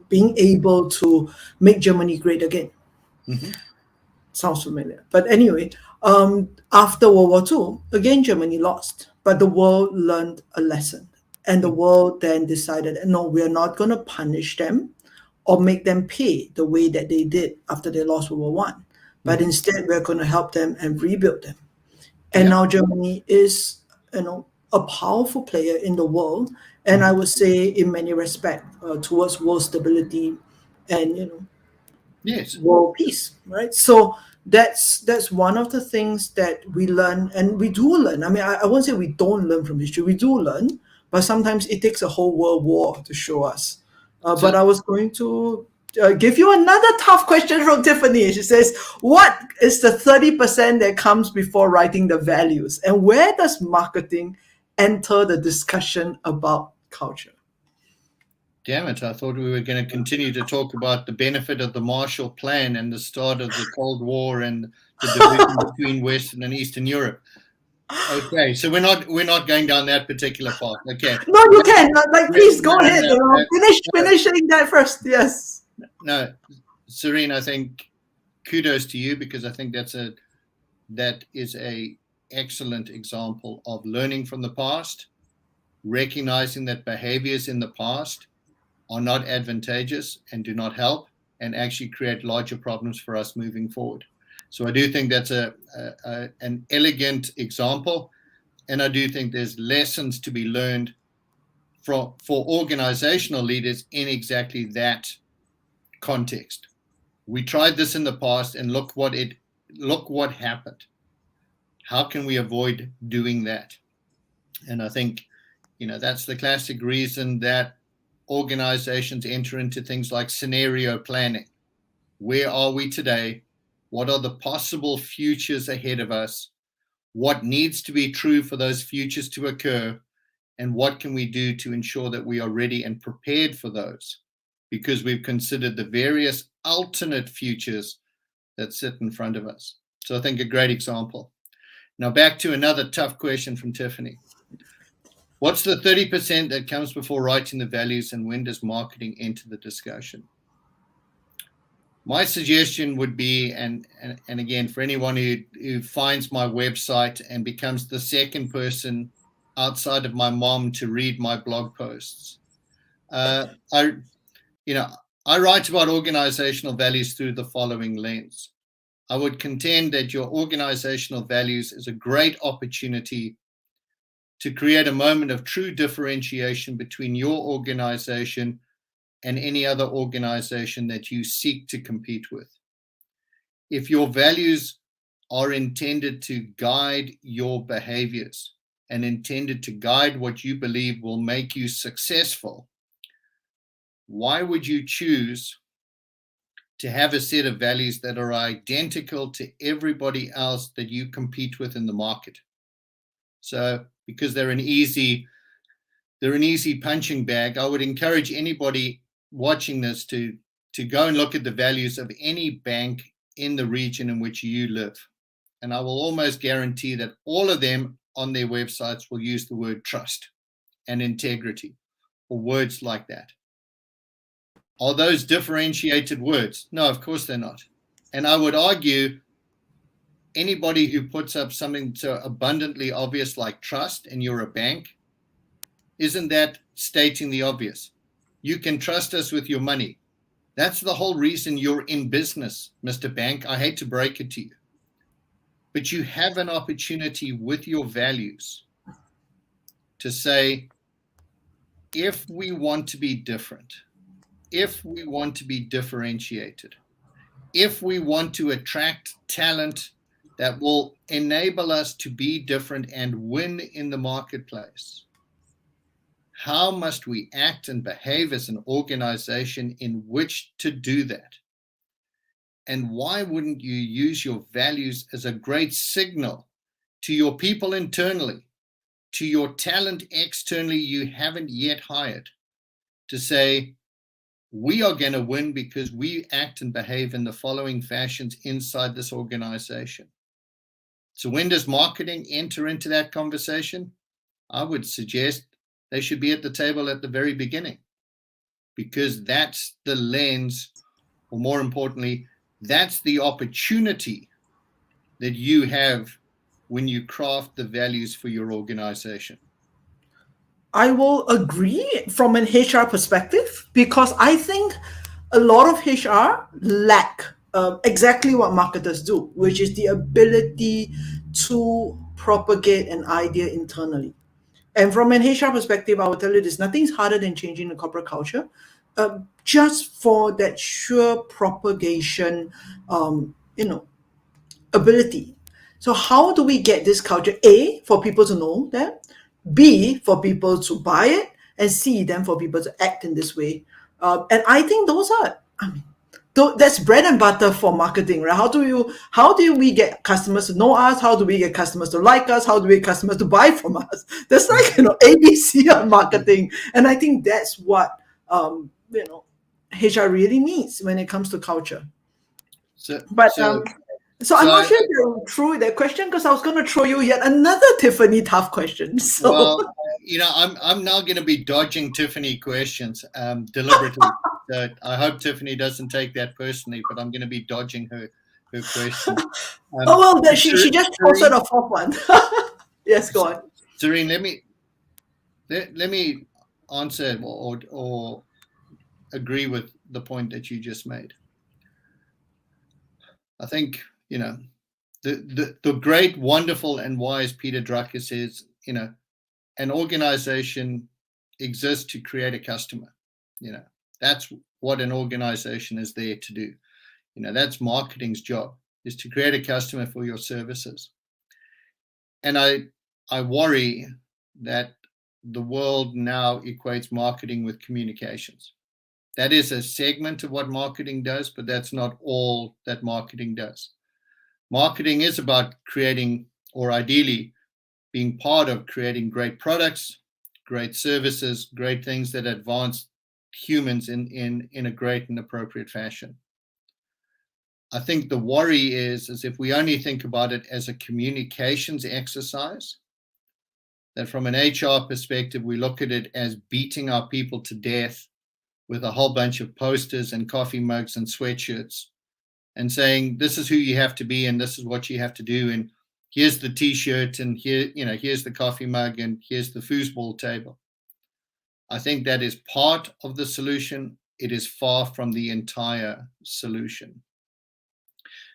A: being able to make Germany great again.
B: Mm-hmm.
A: Sounds familiar. But anyway, after World War II, again, Germany lost, but the world learned a lesson. And the world then decided, no, we are not going to punish them or make them pay the way that they did after they lost World War One, but
B: Mm-hmm.
A: instead we're going to help them and rebuild them. And
B: Yeah.
A: now Germany is, a powerful player in the world, and I
B: Mm-hmm.
A: would say, in many respects, towards world stability and
B: Yes.
A: world peace, right? So that's one of the things that we learn, and we do learn. I mean, I won't say we don't learn from history. We do learn, but sometimes it takes a whole world war to show us.
B: So
A: But I was going to give you another tough question from Tiffany. She says, "What is the 30% that comes before writing the values, and where does marketing enter the discussion about culture?"
B: damn it, I thought we were going to continue to talk about the benefit of the Marshall Plan and the start of the Cold War and the division between Western and Eastern Europe. Okay, so we're not going down that particular path. Okay.
A: No, you can. Like, please go
B: No,
A: ahead.
B: no, no,
A: Finishing that first. Yes.
B: no. Serene, I think kudos to you because I think that is a excellent example of learning from the past, recognizing that behaviors in the past are not advantageous and do not help and actually create larger problems for us moving forward. So I do think that's an elegant example, and I do think there's lessons to be learned for organizational leaders in exactly that context. We tried this in the past, and look what happened. How can we avoid doing that? And I think that's the classic reason that organizations enter into things like scenario planning. Where are we today? What are the possible futures ahead of us? What needs to be true for those futures to occur? And what can we do to ensure that we are ready and prepared for those? Because we've considered the various alternate futures that sit in front of us. So I think a great example. Now back to another tough question from Tiffany. What's the 30% that comes before writing the values, and when does marketing enter the discussion? My suggestion would be, and again, for anyone who finds my website and becomes the second person outside of my mom to read my blog posts, I write about organizational values through the following lens. I would contend that your organizational values is a great opportunity to create a moment of true differentiation between your organization and any other organization that you seek to compete with. If your values are intended to guide your behaviors and intended to guide what you believe will make you successful, why would you choose to have a set of values that are identical to everybody else that you compete with in the market? So, because they're an easy punching bag, I would encourage anybody watching this to go and look at the values of any bank in the region in which you live. And I will almost guarantee that all of them on their websites will use the word trust and integrity or words like that. Are those differentiated words? No, of course they're not. And I would argue anybody who puts up something so abundantly obvious like trust and you're a bank, isn't that stating the obvious? You can trust us with your money. That's the whole reason you're in business, Mr. Bank. I hate to break it to you. But you have an opportunity with your values to say, if we want to be different, if we want to be differentiated, if we want to attract talent that will enable us to be different and win in the marketplace, How must we act and behave as an organization in which to do that? And why wouldn't you use your values as a great signal to your people internally, to your talent externally you haven't yet hired, to say, we are going to win because we act and behave in the following fashions inside this organization. So when does marketing enter into that conversation? I would suggest they should be at the table at the very beginning, because that's the lens, or more importantly, that's the opportunity that you have when you craft the values for your organization.
A: I will agree from an HR perspective, because I think a lot of HR lack exactly what marketers do, which is the ability to propagate an idea internally. And from an HR perspective, I will tell you this: nothing's harder than changing the corporate culture, just for that sure propagation, ability. So how do we get this culture? A, for people to know that. B, for people to buy it. And C, then for people to act in this way. And I think those are, that's bread and butter for marketing, right? How do we get customers to know us? How do we get customers to like us? How do we get customers to buy from us? That's like, ABC of marketing. And I think that's what, HR really needs when it comes to culture. So I'm not sure if you're through that question, because I was going to throw you yet another Tiffany tough question. So.
B: Well, I'm now going to be dodging Tiffany questions deliberately. So I hope Tiffany doesn't take that personally, but I'm going to be dodging her question.
A: She just posted a fourth one. Yes, go on.
B: Serene, let me answer or agree with the point that you just made. I think, the great, wonderful, and wise Peter Drucker says, an organization exists to create a customer. That's what an organization is there to do. That's marketing's job, is to create a customer for your services. And I worry that the world now equates marketing with communications. That is a segment of what marketing does, but that's not all that marketing does. Marketing is about creating, or ideally being part of creating, great products, great services, great things that advance humans in a great and appropriate fashion. I think the worry is if we only think about it as a communications exercise, that from an HR perspective, we look at it as beating our people to death with a whole bunch of posters and coffee mugs and sweatshirts and saying, this is who you have to be and this is what you have to do. And here's the t-shirt and here's the coffee mug and here's the foosball table. I think that is part of the solution. It is far from the entire solution.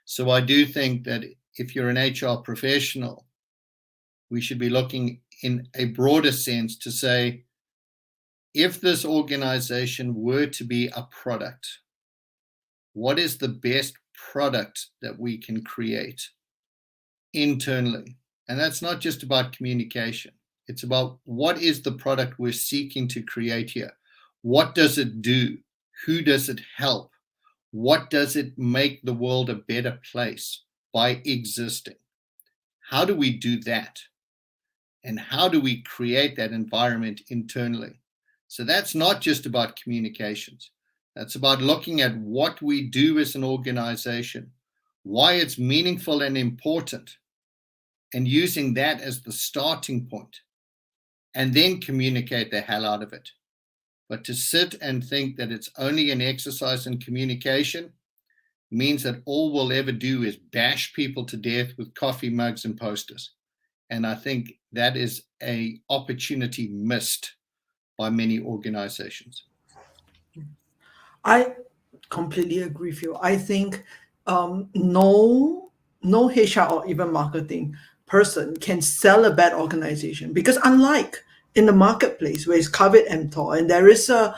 B: So I do think that if you're an HR professional, we should be looking in a broader sense to say, if this organization were to be a product, what is the best product that we can create internally? And that's not just about communication. It's about what is the product we're seeking to create here? What does it do? Who does it help? What does it make the world a better place by existing? How do we do that? And how do we create that environment internally? So that's not just about communications. That's about looking at what we do as an organization, why it's meaningful and important, and using that as the starting point, and then communicate the hell out of it. But to sit and think that it's only an exercise in communication means that all we'll ever do is bash people to death with coffee mugs and posters. And I think that is an opportunity missed by many organizations.
A: I completely agree with you. I think no HR or even marketing person can sell a bad organization, because unlike in the marketplace where it's covet emptor and there is a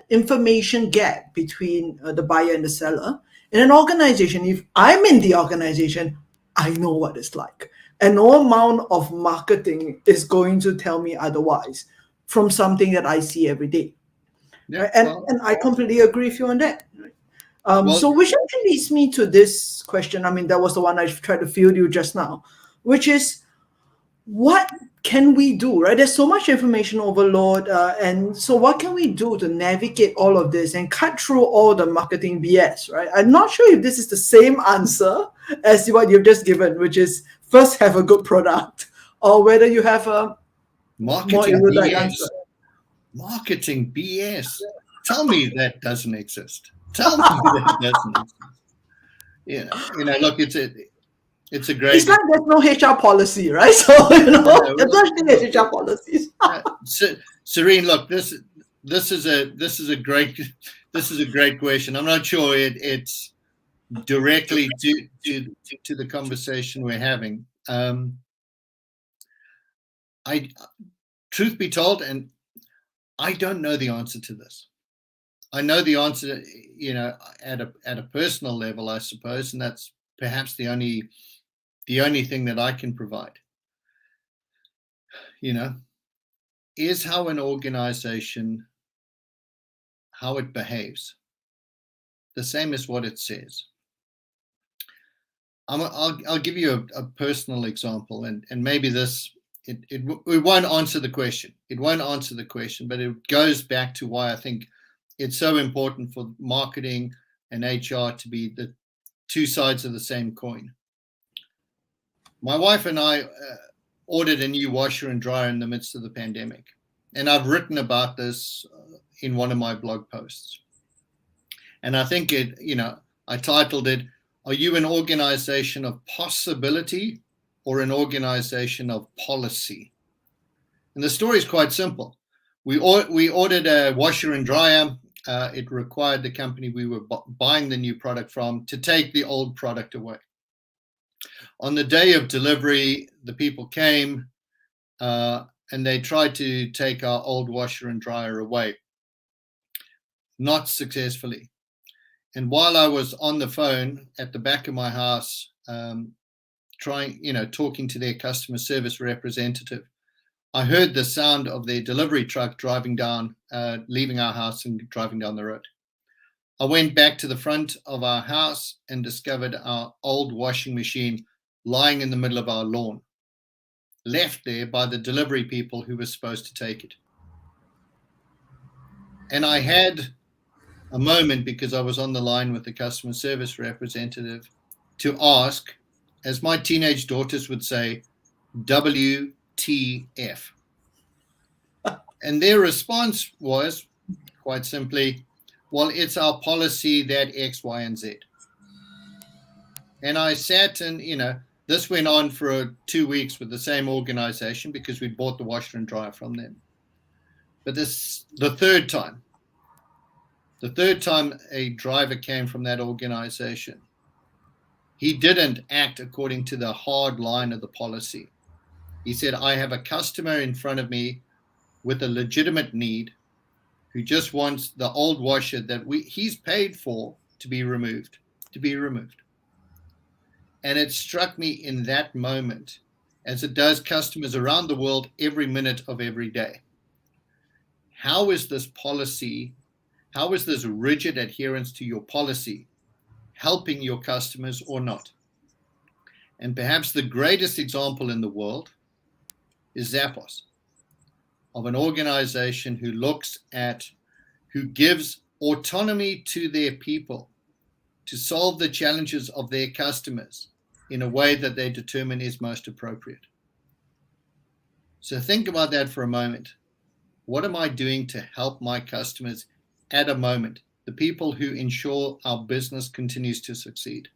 A: information gap between the buyer and the seller, in an organization, if I'm in the organization, I know what it's like, and no amount of marketing is going to tell me otherwise. from something that I see every day.
B: Yeah,
A: Right? And I completely agree with you on that.
B: well,
A: So which actually leads me to this question. I mean, that was the one I tried to field you just now, which is, what can we do, right? There's so much information overload, and so what can we do to navigate all of this and cut through all the marketing BS, right? I'm not sure if this is the same answer as what you've just given, which is first have a good product, or whether you have a more
B: marketing
A: erudite
B: BS.
A: answer.
B: Marketing BS. Tell me that doesn't exist. Tell me that doesn't exist. Look, it's a great.
A: It's like there's no HR policy, right? So there's such thing as HR policies.
B: Serene, look, this is a great question. I'm not sure it's directly to the conversation we're having. Truth be told, and I don't know the answer to this. I know the answer, at a personal level, I suppose, and that's perhaps the only thing that I can provide. Is how an organization, how it behaves, the same as what it says. I'll give you a personal example, and maybe this it won't answer the question. It won't answer the question, but it goes back to why I think it's so important for marketing and HR to be the two sides of the same coin. My wife and I ordered a new washer and dryer in the midst of the pandemic, and I've written about this in one of my blog posts. And I think I titled it, "Are you an organization of possibility or an organization of policy?" And the story is quite simple. We ordered a washer and dryer. It required the company we were buying the new product from to take the old product away. On the day of delivery, the people came and they tried to take our old washer and dryer away. Not successfully. And while I was on the phone at the back of my house, talking to their customer service representative, I heard the sound of their delivery truck driving down, leaving our house and driving down the road. I went back to the front of our house and discovered our old washing machine lying in the middle of our lawn, left there by the delivery people who were supposed to take it. And I had a moment, because I was on the line with the customer service representative, to ask, as my teenage daughters would say, WTF. And their response was quite simply, well, it's our policy that X, Y, and Z. And I sat and, this went on for 2 weeks with the same organization because we bought the washer and dryer from them. But the third time a driver came from that organization, he didn't act according to the hard line of the policy. He said, I have a customer in front of me with a legitimate need who just wants the old washer that he's paid for to be removed. And it struck me in that moment, as it does customers around the world every minute of every day. How is this policy, how is this rigid adherence to your policy helping your customers or not? And perhaps the greatest example in the world is Zappos, of an organization who gives autonomy to their people to solve the challenges of their customers in a way that they determine is most appropriate. So think about that for a moment. What am I doing to help my customers at a moment, the people who ensure our business continues to succeed?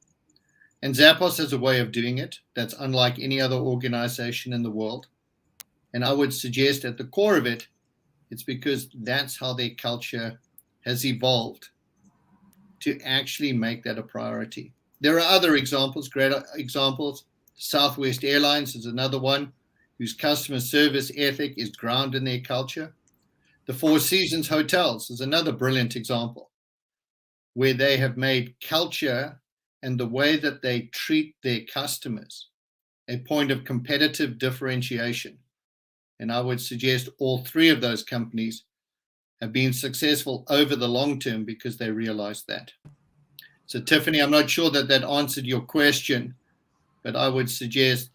B: And Zappos has a way of doing it that's unlike any other organization in the world. And I would suggest at the core of it, it's because that's how their culture has evolved to actually make that a priority. There are other examples, great examples. Southwest Airlines is another one whose customer service ethic is grounded in their culture. The Four Seasons Hotels is another brilliant example where they have made culture and the way that they treat their customers a point of competitive differentiation And I would suggest all three of those companies have been successful over the long term because they realized that. So, Tiffany, I'm not sure that answered your question, but I would suggest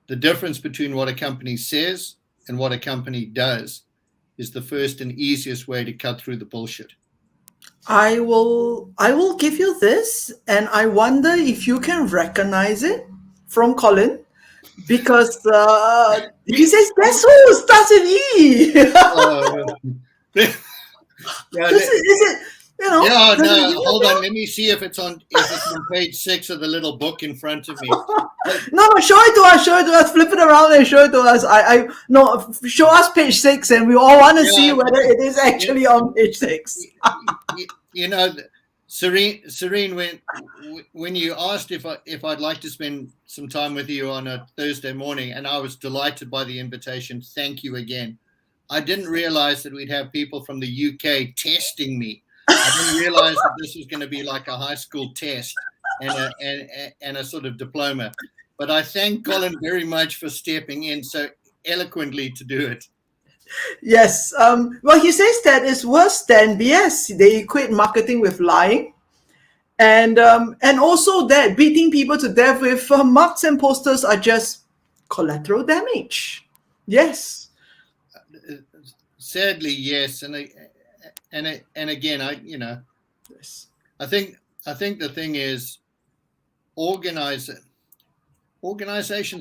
B: the difference between what a company says and what a company does is the first and easiest way to cut through the bullshit.
A: I will give you this, and I wonder if you can recognize it from Colin, because he says, "Guess who starts with E?"
B: Yeah,
A: Is it?
B: yeah,
A: does it
B: no,
A: ring a
B: hold
A: bell?
B: on. Let me see if it's on page 6 of the little book in front of me.
A: No, show it to us. Show it to us. Flip it around and show it to us. No, show us page 6, and we all want to see
B: Yeah,
A: whether it is actually on page 6.
B: you know, Serene, when you asked if I'd like to spend some time with you on a Thursday morning, and I was delighted by the invitation. Thank you again. I didn't realize that we'd have people from the UK testing me. I didn't realize that this was going to be like a high school test and a sort of diploma. But I thank Colin very much for stepping in so eloquently to do it.
A: Yes. Well, he says that it's worse than BS. They equate marketing with lying, and also that beating people to death with marks and posters are just collateral damage. Yes.
B: Sadly, yes, and again,
A: Yes.
B: I think the thing is, organizations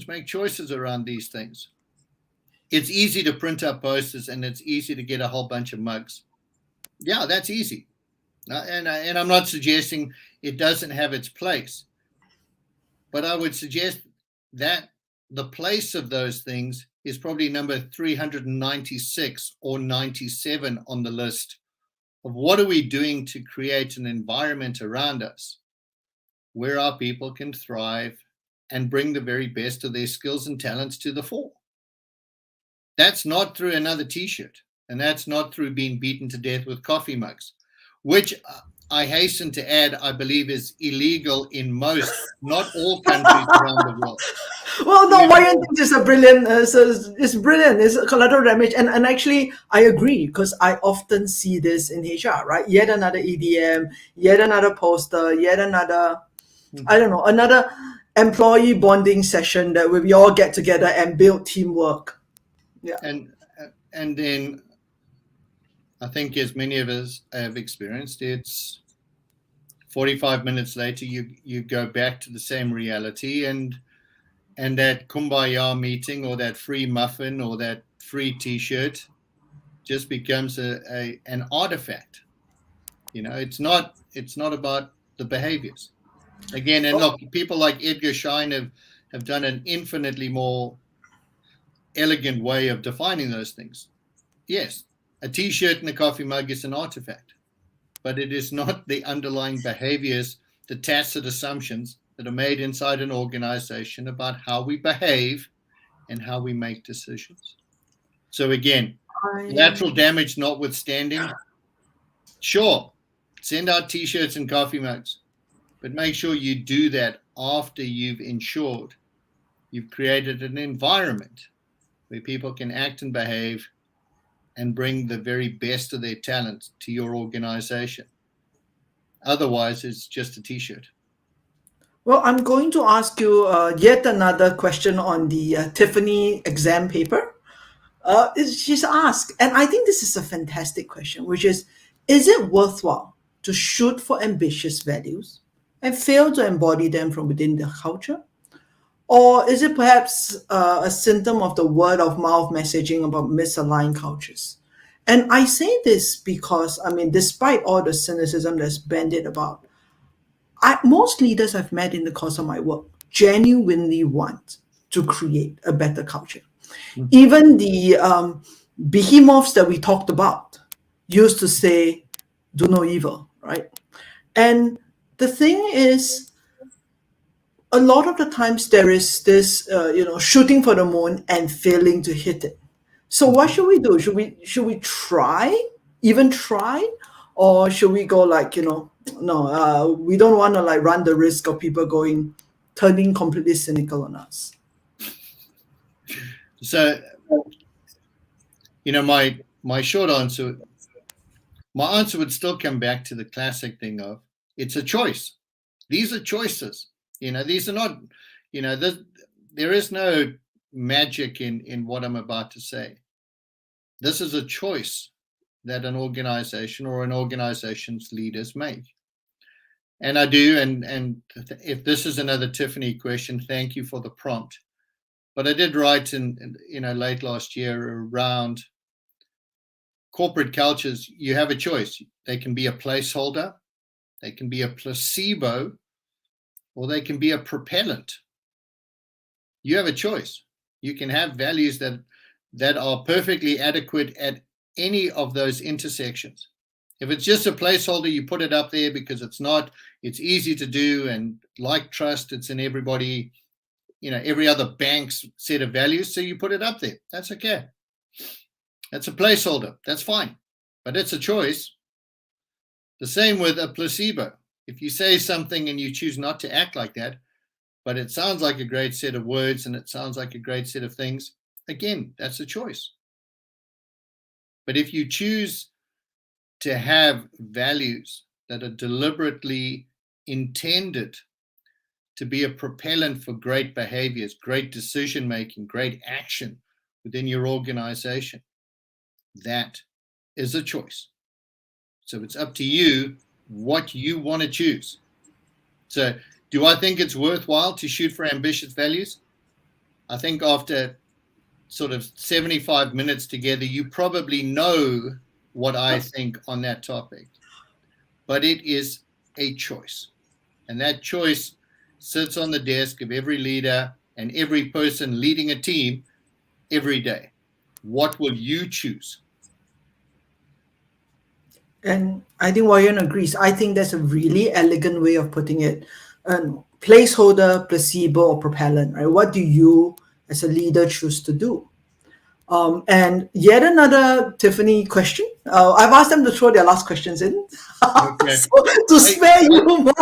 B: make choices around these things. It's easy to print up posters and it's easy to get a whole bunch of mugs. Yeah, that's easy, and I'm not suggesting it doesn't have its place, but I would suggest that the place of those things is probably number 396 or 97 on the list of what are we doing to create an environment around us where our people can thrive and bring the very best of their skills and talents to the fore. That's not through another t-shirt, and that's not through being beaten to death with coffee mugs, which I hasten to add, I believe is illegal in most, not all countries around the world.
A: Well, no, Warren thinks it's a brilliant. It's brilliant. It's collateral damage, and actually, I agree, because I often see this in HR. Right, yet another EDM, yet another poster, yet another, I don't know, another employee bonding session that we all get together and build teamwork. Yeah,
B: and then I think, as many of us have experienced, it's 45 minutes later you go back to the same reality, and that kumbaya meeting or that free muffin or that free t-shirt just becomes an artifact. It's not about the behaviors again. And look, people like Edgar Schein have done an infinitely more elegant way of defining those things. Yes, a t-shirt and a coffee mug is an artifact, but it is not the underlying behaviors, the tacit assumptions that are made inside an organization about how we behave and how we make decisions. So again, lateral damage notwithstanding, sure, send out t-shirts and coffee mugs, but make sure you do that after you've ensured you've created an environment where people can act and behave and bring the very best of their talent to your organization. Otherwise, it's just a t-shirt.
A: Well, I'm going to ask you yet another question on the Tiffany exam paper. She's asked, and I think this is a fantastic question, which is it worthwhile to shoot for ambitious values and fail to embody them from within the culture? Or is it perhaps a symptom of the word of mouth messaging about misaligned cultures? And I say this because, despite all the cynicism that's bandied about, most leaders I've met in the course of my work genuinely want to create a better culture. Mm-hmm. Even the behemoths that we talked about used to say, do no evil, right? And the thing is, a lot of the times there is this, shooting for the moon and failing to hit it. So what should we do? Should we even try? Or should we go like, no, we don't want to like run the risk of people turning completely cynical on us.
B: So my short answer, my answer would still come back to the classic thing of it's a choice. These are choices. These are not, there is no magic in what I'm about to say. This is a choice that an organization or an organization's leaders make. And I do, and if this is another Tiffany question, thank you for the prompt. But I did write in late last year around corporate cultures. You have a choice. They can be a placeholder, they can be a placebo, or they can be a propellant. You have a choice. You can have values that are perfectly adequate at any of those intersections. If it's just a placeholder, you put it up there because it's easy to do, and like trust, it's in everybody, every other bank's set of values, so you put it up there. That's okay. That's a placeholder. That's fine. But it's a choice. The same with a placebo. If you say something and you choose not to act like that, but it sounds like a great set of words and it sounds like a great set of things, again, that's a choice. But if you choose to have values that are deliberately intended to be a propellant for great behaviors, great decision-making, great action within your organization, that is a choice. So it's up to you what you want to choose. So do I think it's worthwhile to shoot for ambitious values? I think after sort of 75 minutes together, you probably know what I think on that topic. But it is a choice. And that choice sits on the desk of every leader and every person leading a team every day. What will you choose?
A: And I think Warren agrees. I think that's a really elegant way of putting it. Placeholder, placebo, or propellant, right? What do you as a leader choose to do? And yet another Tiffany question. I've asked them to throw their last questions in
B: Okay.
A: so, to spare you more.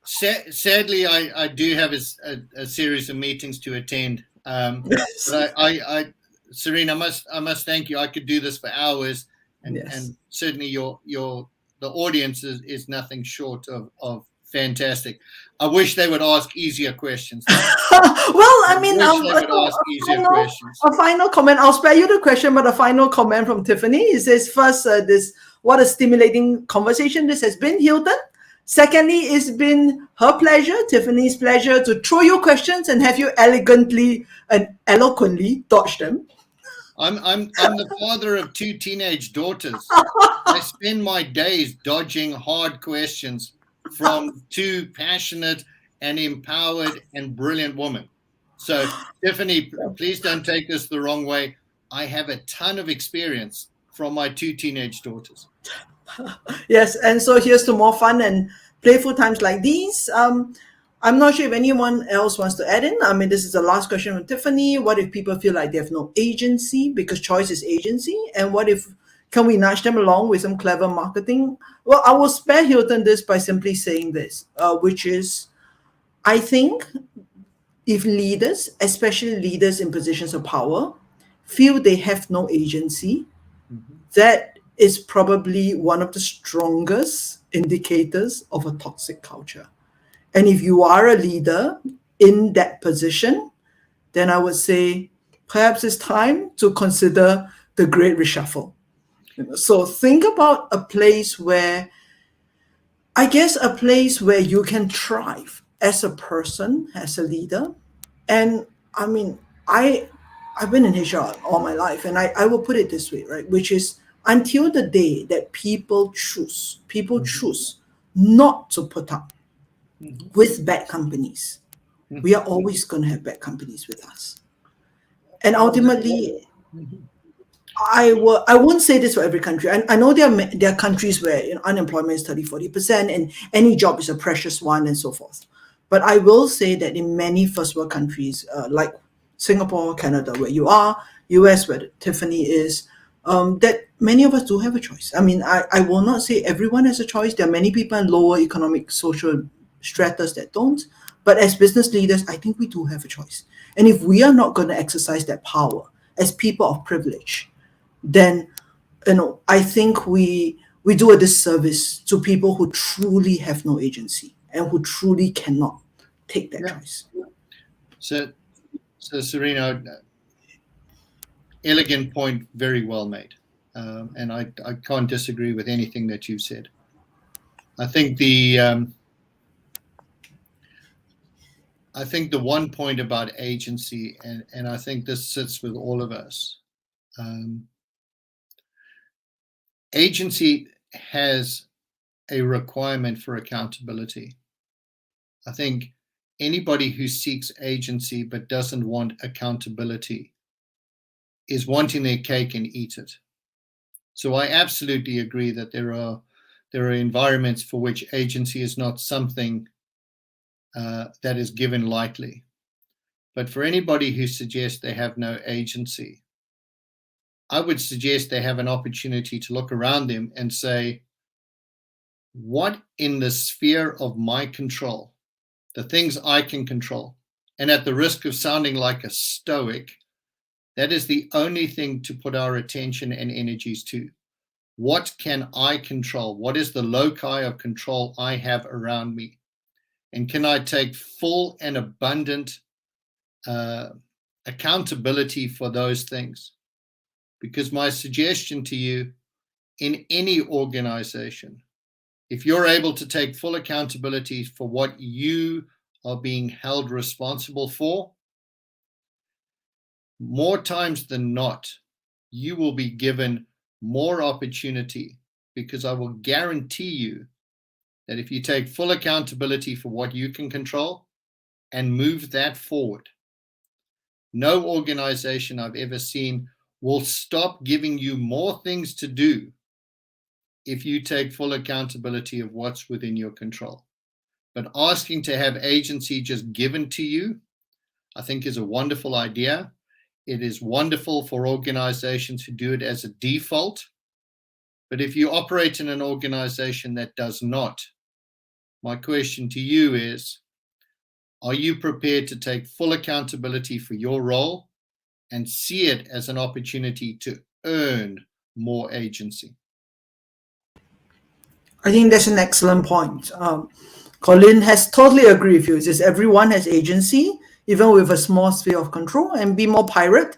B: Sadly, I do have a series of meetings to attend.
A: Yes.
B: But Serena, I must thank you. I could do this for hours, and
A: Yes.
B: and certainly the audience is nothing short of fantastic. I wish they would ask easier questions.
A: Well, I mean, a final comment. I'll spare you the question, but a final comment from Tiffany. It says, first, what a stimulating conversation this has been, Hilton. Secondly, it's been her pleasure, Tiffany's pleasure, to throw you questions and have you elegantly and eloquently dodge them.
B: I'm the father of 2 teenage daughters. I spend my days dodging hard questions from 2 passionate and empowered and brilliant women. So, Tiffany, please don't take this the wrong way. I have a ton of experience from my 2 teenage daughters.
A: Yes, and so here's to more fun and playful times like these. I'm not sure if anyone else wants to add in. I mean, this is the last question from Tiffany. What if people feel like they have no agency, because choice is agency? And what if, can we nudge them along with some clever marketing? Well, I will spare Hilton this by simply saying this, which is, I think if leaders, especially leaders in positions of power, feel they have no agency, that is probably one of the strongest indicators of a toxic culture. And if you are a leader in that position, then I would say perhaps it's time to consider the great reshuffle. So think about a place where, I guess, a place where you can thrive as a person, as a leader. And I mean, I've been in HR all my life, and I will put it this way, right? Which is, until the day that people choose not to put up with bad companies, we are always going to have bad companies with us. And ultimately, I won't say this for every country. I know there are countries where unemployment is 30-40%, and any job is a precious one, and so forth. But I will say that in many first world countries, like Singapore, Canada, where you are, US, where Tiffany is, that many of us do have a choice. I mean, I will not say everyone has a choice. There are many people in lower economic, social stratas that don't. But as business leaders, I think we do have a choice. And if we are not going to exercise that power as people of privilege, then I think we do a disservice to people who truly have no agency and who truly cannot take that
B: Yeah.
A: choice.
B: So Serena, elegant point, very well made, and I can't disagree with anything that you said. I think the one point about agency, and I think this sits with all of us. Agency has a requirement for accountability. I think anybody who seeks agency but doesn't want accountability is wanting their cake and eat it. So I absolutely agree that there are environments for which agency is not something that is given lightly. But for anybody who suggests they have no agency, I would suggest they have an opportunity to look around them and say, what in the sphere of my control, the things I can control, and at the risk of sounding like a stoic, that is the only thing to put our attention and energies to. What can I control? What is the loci of control I have around me? And can I take full and abundant accountability for those things? Because my suggestion to you, in any organization, if you're able to take full accountability for what you are being held responsible for, more times than not, you will be given more opportunity, because I will guarantee you that if you take full accountability for what you can control and move that forward, no organization I've ever seen will stop giving you more things to do if you take full accountability of what's within your control. But asking to have agency just given to you, I think, is a wonderful idea. It is wonderful for organizations who do it as a default. But if you operate in an organization that does not, my question to you is, are you prepared to take full accountability for your role and see it as an opportunity to earn more agency?
A: I think that's an excellent point. Colin has totally agreed with you. It's just everyone has agency, even with a small sphere of control, and be more pirate.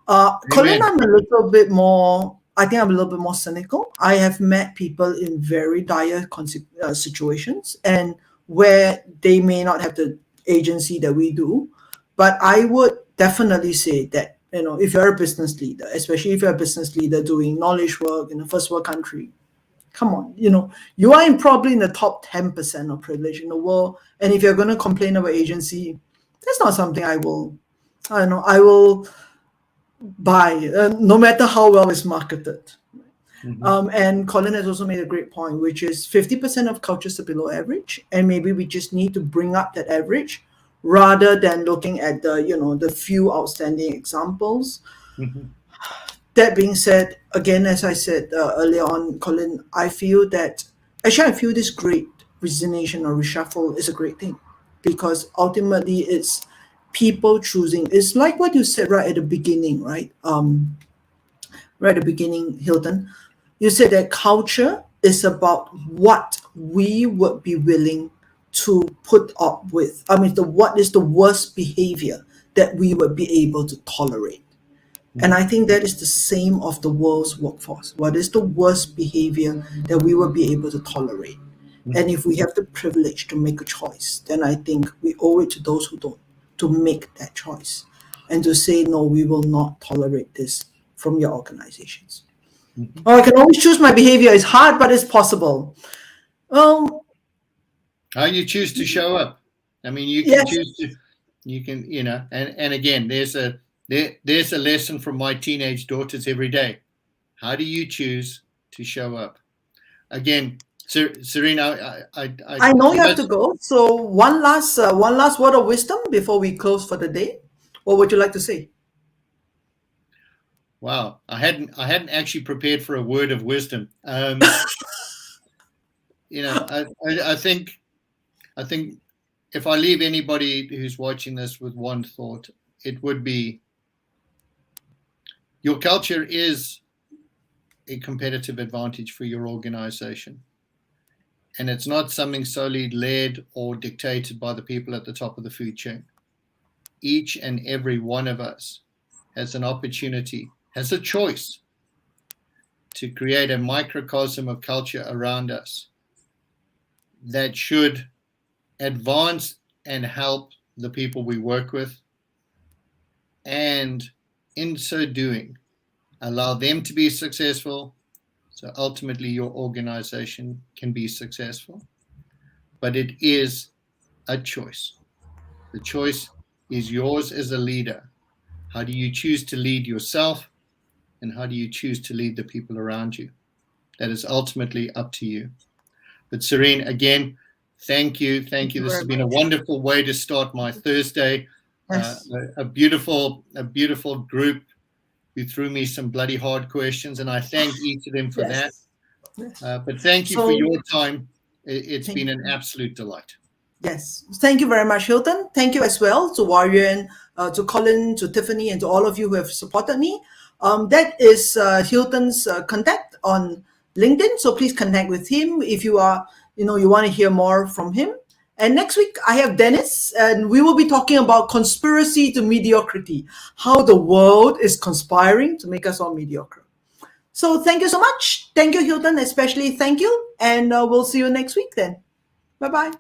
A: Colin,
B: Amen.
A: I'm a little bit more, I think I'm a little bit more cynical. I have met people in very dire situations and where they may not have the agency that we do. But I would definitely say that, if you're a business leader, especially if you're a business leader doing knowledge work in a first world country, come on, you are probably in the top 10% of privilege in the world. And if you're going to complain about agency, that's not something I will buy, no matter how well it's marketed. And Colin has also made a great point, which is 50% of cultures are below average, and maybe we just need to bring up that average rather than looking at the few outstanding examples. That being said, again, as I said earlier on, Colin, I feel this great resignation or reshuffle is a great thing, because ultimately it's people choosing. It's like what you said right at the beginning, right? Right at the beginning, Hilton, you said that culture is about what we would be willing to put up with. I mean, what is the worst behavior that we would be able to tolerate? And I think that is the same of the world's workforce. What is the worst behavior that we will be able to tolerate? And if we have the privilege to make a choice, then I think we owe it to those who don't to make that choice and to say, no, we will not tolerate this from your organizations. Oh, I can always choose my behavior. It's hard, but it's possible.
B: How you choose to show up. I mean, you can
A: Yes.
B: choose to, and again, there's a lesson from my teenage daughters every day. How do you choose to show up? Again, Serena,
A: I know you have to go. So one last word of wisdom before we close for the day. What would you like to say?
B: Wow, I hadn't actually prepared for a word of wisdom. I think if I leave anybody who's watching this with one thought, it would be, your culture is a competitive advantage for your organization. And it's not something solely led or dictated by the people at the top of the food chain. Each and every one of us has an opportunity, has a choice to create a microcosm of culture around us that should advance and help the people we work with, and in so doing, allow them to be successful, so ultimately your organization can be successful. But it is a choice. The choice is yours as a leader. How do you choose to lead yourself, and how do you choose to lead the people around you? That is ultimately up to you. But Serene, again, thank you. Thank you. This has been a wonderful way to start my Thursday.
A: Yes.
B: A beautiful group who threw me some bloody hard questions, and I thank each of them for that.
A: Yes.
B: But thank you for your time. It's been an absolute delight.
A: Yes. Thank you very much, Hilton. Thank you as well to Warrior, to Colin, to Tiffany, and to all of you who have supported me. That is Hilton's contact on LinkedIn. So please connect with him if you are, you want to hear more from him. And next week, I have Dennis, and we will be talking about conspiracy to mediocrity, how the world is conspiring to make us all mediocre. So thank you so much. Thank you, Hilton, especially thank you. And we'll see you next week then. Bye-bye.